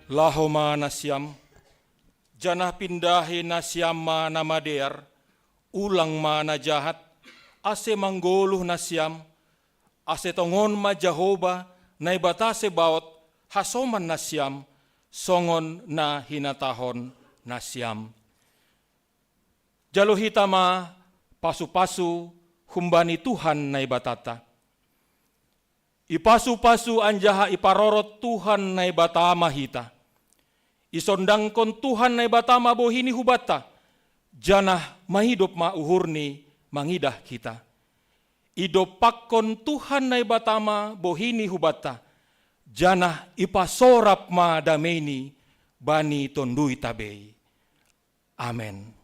S6: Lahoma nasyam, janah pindahi nasyama na madear, ulang ma na jahat, ase manggoluh nasyam, ase tongon ma Jehoba, na ibatase bawat hasoman nasyam, songon na hinatahon nasyam. Jaluhita ma pasu-pasu humbani Tuhan na ibatata. Ipasu-pasu anjaha iparorot Tuhan na ibatama hita. Isondangkon Tuhan na ibatama bohini hubata, janah mahidop mauhurni mangidah kita. Idopakon Tuhan na ibatama bohini hubata, janah ipasorap ma dameni bani tondui tabei. Amen.